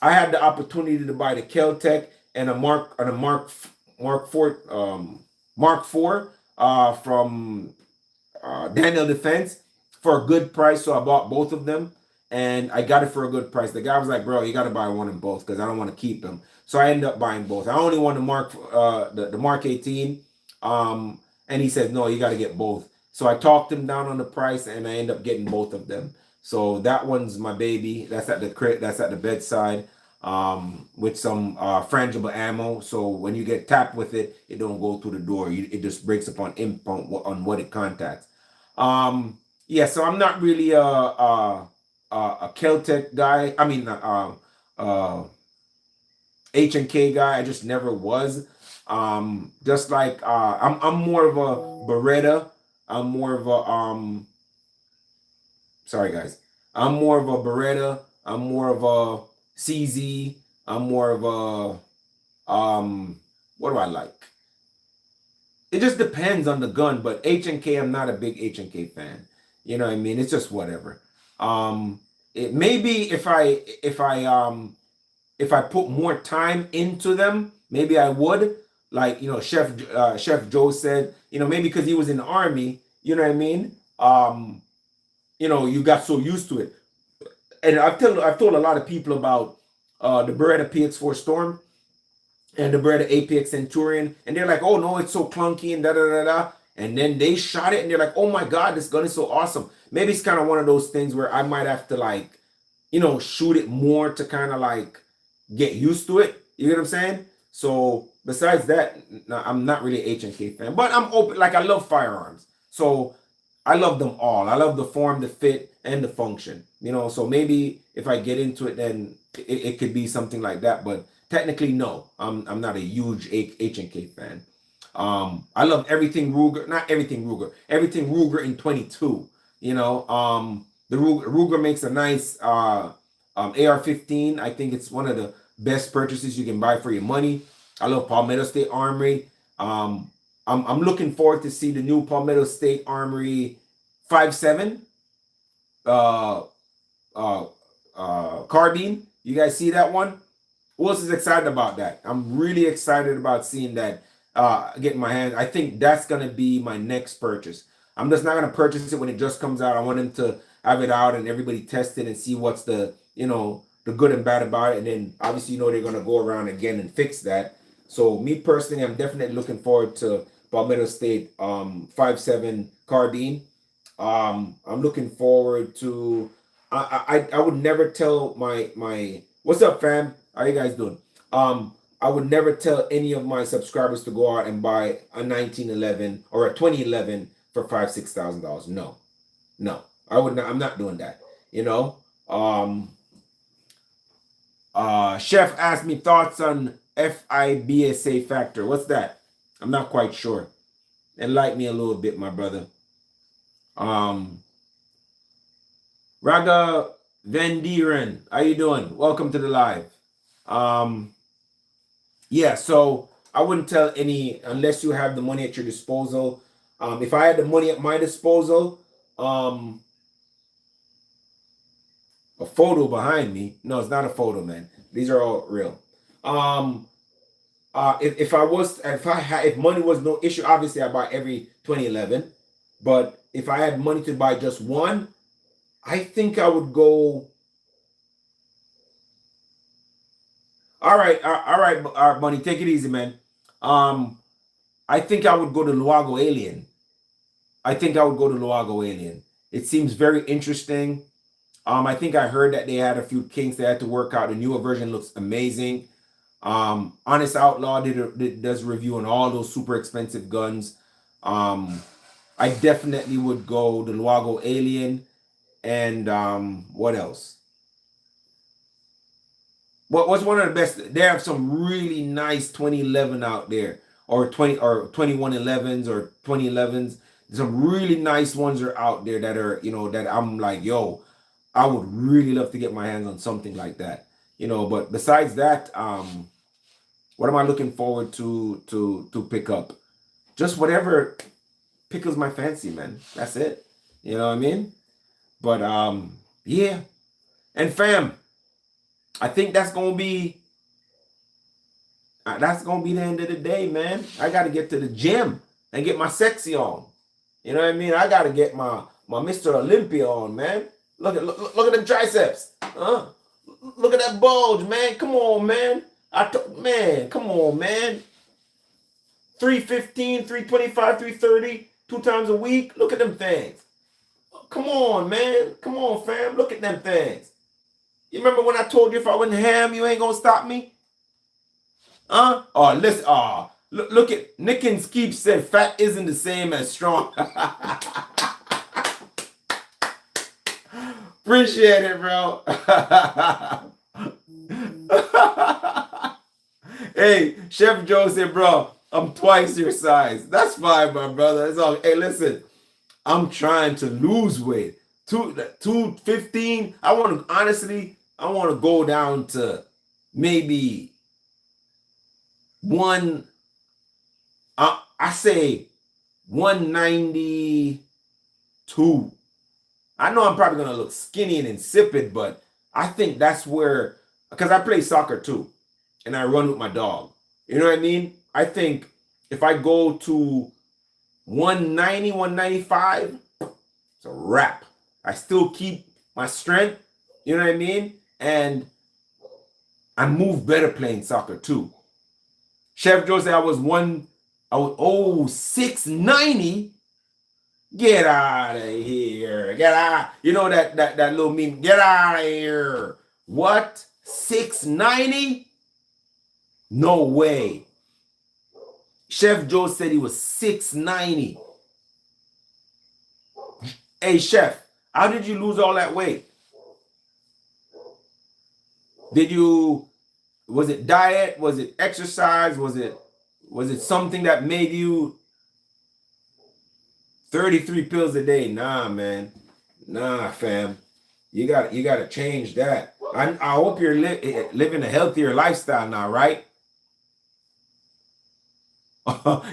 had the opportunity to buy the Keltec and a Mark IV from Daniel Defense for a good price. So I bought both of them, and I got it for a good price. The guy was like, "Bro, you got to buy one of both because I don't want to keep them." So I ended up buying both. I only want the Mark 18, and he said, "No, you got to get both." So I talked him down on the price, and I ended up getting both of them. So that one's my baby. That's at the bedside, with some frangible ammo. So when you get tapped with it, it don't go through the door. It just breaks upon impact on what it contacts. Yeah, so I'm not really a Keltec guy. I mean, H&K guy. I just never was. Just like I'm more of a Beretta. I'm more of a sorry guys. I'm more of a Beretta. I'm more of a CZ. I'm more of a what do I like? It just depends on the gun, but H&K, I'm not a big H&K fan. You know what I mean? It's just whatever. It maybe if I put more time into them, maybe I would. Like, Chef Joe said, maybe because he was in the army, you know what I mean? You got so used to it. And I've told a lot of people about the Beretta PX4 Storm and the Beretta APX Centurion, and they're like, "Oh no, it's so clunky and da da da da." And then they shot it, and they're like, "Oh my god, this gun is so awesome." Maybe it's kind of one of those things where I might have to like, shoot it more to kind of like get used to it. You get what I'm saying? So besides that, I'm not really H&K fan, but I'm open. Like I love firearms, so I love them all. I love the form, the fit, and the function. So maybe if I get into it, then it could be something like that. But technically, no, I'm not a huge H&K fan. I love everything Ruger, not everything Ruger, everything Ruger in 22. The Ruger makes a nice AR-15. I think it's one of the best purchases you can buy for your money. I love Palmetto State Armory. I'm looking forward to see the new Palmetto State Armory 5.7 carbine. You guys see that one? Who else is excited about that? I'm really excited about seeing that, getting my hands. I think that's gonna be my next purchase. I'm just not gonna purchase it when it just comes out. I want them to have it out and everybody test it and see what's the good and bad about it. And then obviously they're gonna go around again and fix that. So me personally, I'm definitely looking forward to Palmetto State 5.7 carbine. I'm looking forward to. I would never tell my what's up, fam? How you guys doing? I would never tell any of my subscribers to go out and buy a 1911 or a 2011 for $5,000-$6,000. No, no, I would not. I'm not doing that. Chef asked me thoughts on FIBSA factor. What's that? I'm not quite sure. Enlighten me a little bit, my brother. Raga Vendiren, how you doing? Welcome to the live. Yeah, so I wouldn't tell any unless you have the money at your disposal. If I had the money at my disposal, a photo behind me. No, it's not a photo, man. These are all real. If money was no issue, obviously I buy every 2011. But if I had money to buy just one, I think I would go. All right, Bunny, take it easy, man. I think I would go to Luago Alien. It seems very interesting. I think I heard that they had a few kinks they had to work out. The newer version looks amazing. Honest Outlaw does a review on all those super expensive guns. I definitely would go the Luago Alien. And what else? What's one of the best? They have some really nice 2011 out there, or 2111s or 2011s. Some really nice ones are out there that are that I'm like, yo, I would really love to get my hands on something like that. But besides that, what am I looking forward to pick up? Just whatever pickles my fancy, man. That's it. You know what I mean? But yeah. And fam, I think that's gonna be the end of the day, man. I gotta get to the gym and get my sexy on. You know what I mean? I gotta get my Mr. Olympia on, man. Look at them triceps. Look at that bulge, man. Come on, man. Come on, man. 315, 325, 330, 2 times a week. Look at them things. Come on, man. Come on, fam. Look at them things. You remember when I told you if I went ham, you ain't gonna stop me? Huh? Oh, listen. Oh, look at Nick and Skeep said fat isn't the same as strong. Appreciate it, bro. Hey, Chef Joe said, bro, I'm twice your size. That's fine, my brother. It's all. Hey, listen, I'm trying to lose weight. 215. I want to honestly, I want to go down to maybe one. I say 192. I know I'm probably gonna look skinny and insipid, but I think that's where, because I play soccer too, and I run with my dog. You know what I mean? I think if I go to 190, 195, it's a wrap. I still keep my strength, you know what I mean? And I move better playing soccer too. Chef Joe said I was 690. Get out of here. Get out. You know that little meme. Get out of here. What? 690? No way. Chef Joe said he was 690. Hey, Chef, how did you lose all that weight? Was it diet? Was it exercise? Was it something that made you 33 pills a day? Nah, man. Nah, fam. You got to change that. I hope you're living a healthier lifestyle now, right?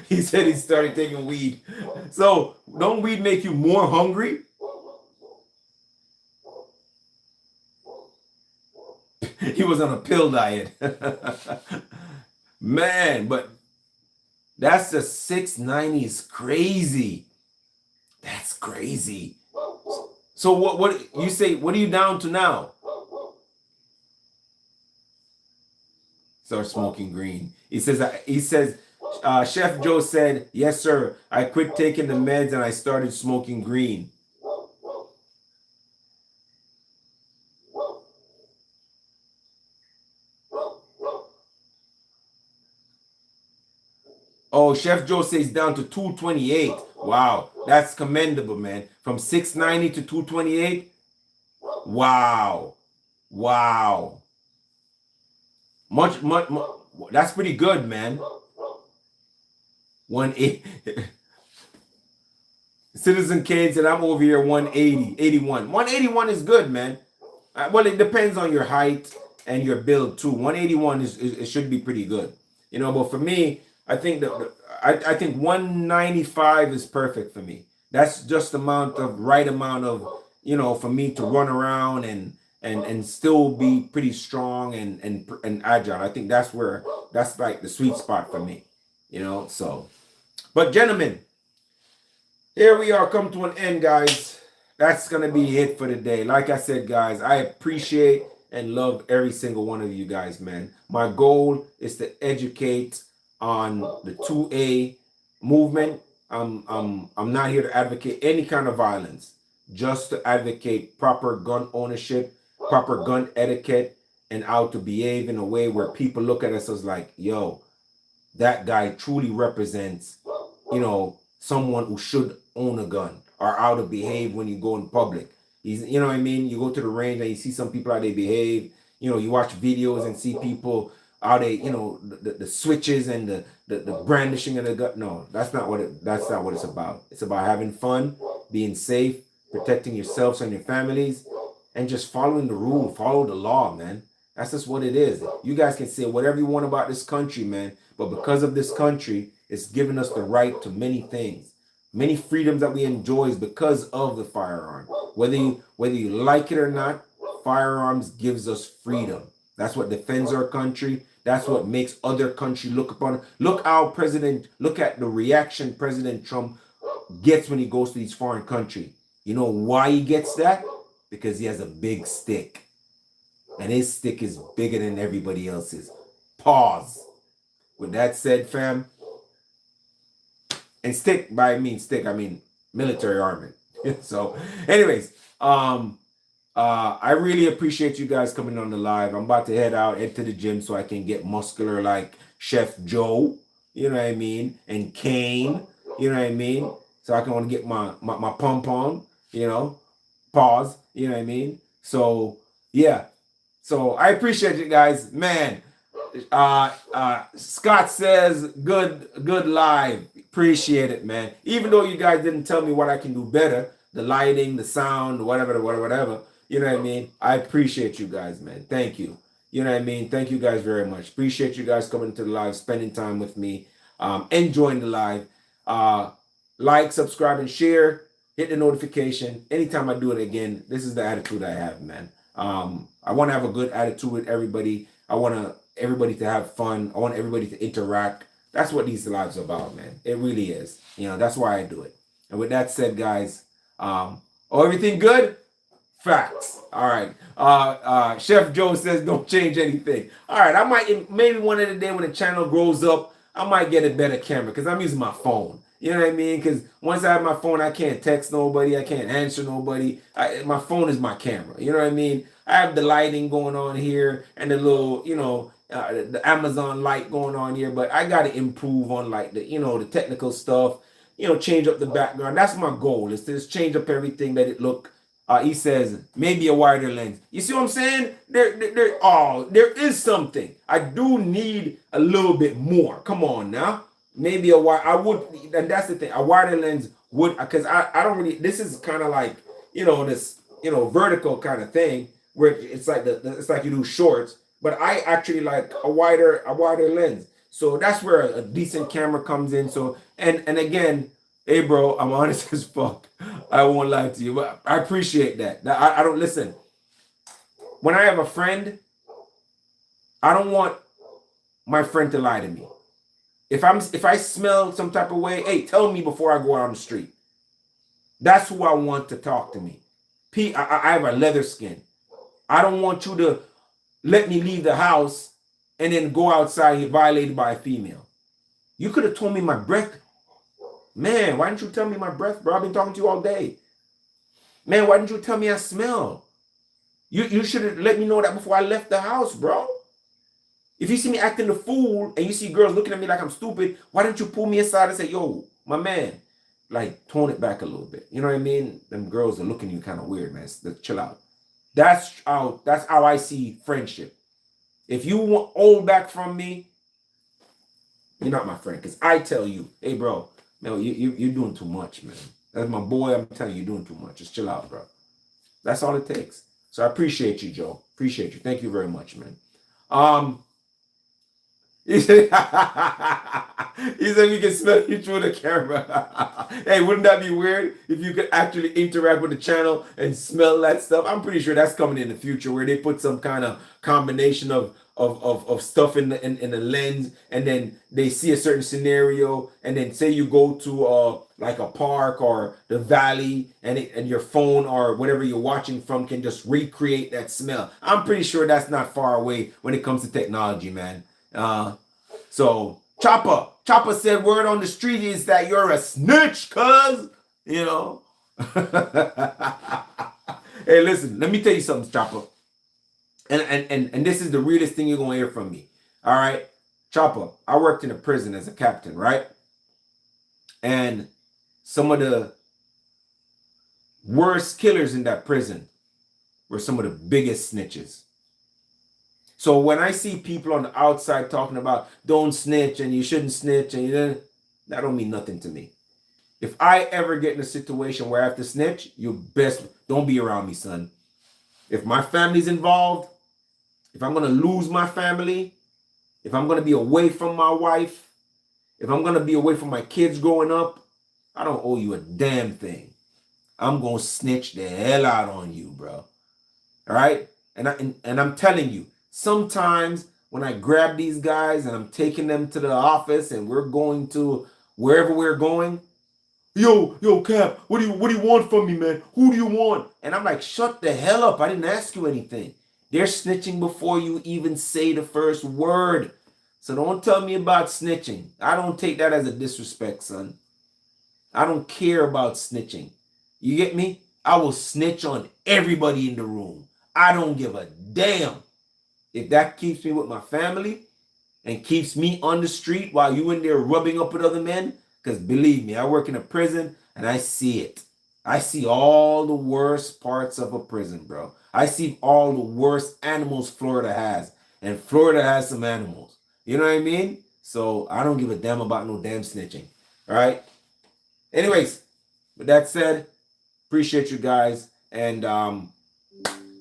He said he started taking weed. So don't weed make you more hungry? He was on a pill diet. Man, but that's the 690 is crazy. That's crazy. So what you say, what are you down to now? Start smoking green. He says Chef Joe said, yes, sir. I quit taking the meds and I started smoking green. Oh, Chef Joe says down to 228. Wow, that's commendable, man. From 690 to 228. Wow. Wow. Much. That's pretty good, man. 180. Citizen Kane said, I'm over here 180, 81. 181 is good, man. Well, it depends on your height and your build too. 181 it should be pretty good. You know, but for me, I think I think 195 is perfect for me. That's just right amount of, you know, for me to run around and still be pretty strong and agile. I think that's like the sweet spot for me. You know, so. But gentlemen, here we are, come to an end, guys. That's going to be it for today. Like I said, guys, I appreciate and love every single one of you guys, man. My goal is to educate on the 2A movement. I'm not here to advocate any kind of violence, just to advocate proper gun ownership, proper gun etiquette, and how to behave in a way where people look at us as like, yo, that guy truly represents, you know, someone who should own a gun, or how to behave when you go in public. You know what I mean? You go to the range and you see some people how they behave. You know, you watch videos and see people how they, you know, the switches and the brandishing of the gun. No, that's not what it's about. It's about having fun, being safe, protecting yourselves and your families, and just following the rule, follow the law, man. That's just what it is. You guys can say whatever you want about this country, man, but because of this country, it's given us the right to many things. Many freedoms that we enjoy is because of the firearm. Whether you like it or not, firearms gives us freedom. That's what defends our country. That's what makes other country look upon it. Look at the reaction President Trump gets when he goes to these foreign countries. You know why he gets that? Because he has a big stick. And his stick is bigger than everybody else's. Pause. With that said, fam, and stick, I mean military armament. So, anyways, I really appreciate you guys coming on the live. I'm about to head to the gym so I can get muscular like Chef Joe, you know what I mean, and Kane, you know what I mean, so I can want to get my pump on, you know, pause, you know what I mean. So yeah, so I appreciate you guys, man. Scott says, good live. Appreciate it, man. Even though you guys didn't tell me what I can do better, the lighting, the sound, whatever. You know what I mean? I appreciate you guys, man. Thank you. You know what I mean? Thank you guys very much. Appreciate you guys coming to the live, spending time with me, enjoying the live. Like, subscribe, and share. Hit the notification. Anytime I do it again, this is the attitude I have, man. I want to have a good attitude with everybody. I want everybody to have fun. I want everybody to interact. That's what these lives are about, man. It really is. You know, that's why I do it. And with that said, guys, everything good? Facts. All right. Chef Joe says don't change anything. All right. I might, maybe one of the day when the channel grows up, I might get a better camera because I'm using my phone. You know what I mean? Because once I have my phone, I can't text nobody. I can't answer nobody. My phone is my camera. You know what I mean? I have the lighting going on here and the little, the Amazon light going on here. But I got to improve on like the technical stuff. Change up the background. That's my goal. Is to just change up everything that it look. He says maybe a wider lens. You see what I'm saying? There is something. I do need a little bit more. Come on now. Maybe a wide. I would, and that's the thing. A wider lens would, because I don't really. This is kind of like this vertical kind of thing where it's like it's like you do shorts. But I actually like a wider lens. So that's where a decent camera comes in. So and again. Hey, bro, I'm honest as fuck. I won't lie to you, but I appreciate that. I don't listen. When I have a friend, I don't want my friend to lie to me. If I smell some type of way, hey, tell me before I go out on the street. That's who I want to talk to me. I have a leather skin. I don't want you to let me leave the house and then go outside and get violated by a female. You could have told me my breath. Man, why didn't you tell me my breath, bro? I've been talking to you all day. Man, why didn't you tell me I smell? You should have let me know that before I left the house, bro. If you see me acting the fool and you see girls looking at me like I'm stupid, why didn't you pull me aside and say, yo, my man, like tone it back a little bit. You know what I mean? Them girls are looking at you kind of weird, man. Chill out. That's how I see friendship. If you want hold back from me, you're not my friend. Because I tell you, hey, bro, no, you're doing too much, man. That's my boy. I'm telling you, you're doing too much. Just chill out, bro. That's all it takes. So I appreciate you, Joe. Appreciate you. Thank you very much, man. He said, we can smell you through the camera. Hey, wouldn't that be weird if you could actually interact with the channel and smell that stuff? I'm pretty sure that's coming in the future where they put some kind of combination of stuff in the lens, and then they see a certain scenario, and then say you go to like a park or the valley, and your phone or whatever you're watching from can just recreate that smell. I'm pretty sure that's not far away when it comes to technology, man. So Chopper said word on the street is that you're a snitch, cuz, Hey, listen, let me tell you something, Chopper. And this is the realest thing you're gonna hear from me. All right. Chopper, I worked in a prison as a captain, right? And some of the worst killers in that prison were some of the biggest snitches. So when I see people on the outside talking about don't snitch and you shouldn't snitch, and that don't mean nothing to me. If I ever get in a situation where I have to snitch, you best don't be around me, son. If my family's involved, if I'm going to lose my family, if I'm going to be away from my wife, if I'm going to be away from my kids growing up, I don't owe you a damn thing. I'm going to snitch the hell out on you, bro. All right? And I'm telling you, sometimes when I grab these guys and I'm taking them to the office and we're going to wherever we're going, yo, Cap, what do you want from me, man? Who do you want? And I'm like, shut the hell up. I didn't ask you anything. They're snitching before you even say the first word. So don't tell me about snitching. I don't take that as a disrespect, son. I don't care about snitching. You get me? I will snitch on everybody in the room. I don't give a damn. If that keeps me with my family and keeps me on the street while you in there rubbing up with other men, because believe me, I work in a prison and I see it. I see all the worst parts of a prison, bro. I see all the worst animals Florida has. And Florida has some animals. You know what I mean? So I don't give a damn about no damn snitching. All right. Anyways, with that said, appreciate you guys. And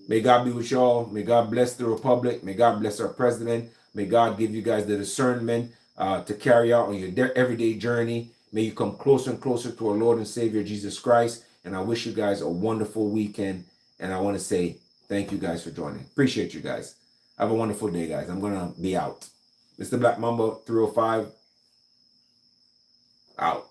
may God be with y'all. May God bless the Republic. May God bless our president. May God give you guys the discernment to carry out on your everyday journey. May you come closer and closer to our Lord and Savior, Jesus Christ. And I wish you guys a wonderful weekend. And I want to say thank you guys for joining. Appreciate you guys. Have a wonderful day, guys. I'm going to be out. Mr. Black Mamba 305 out.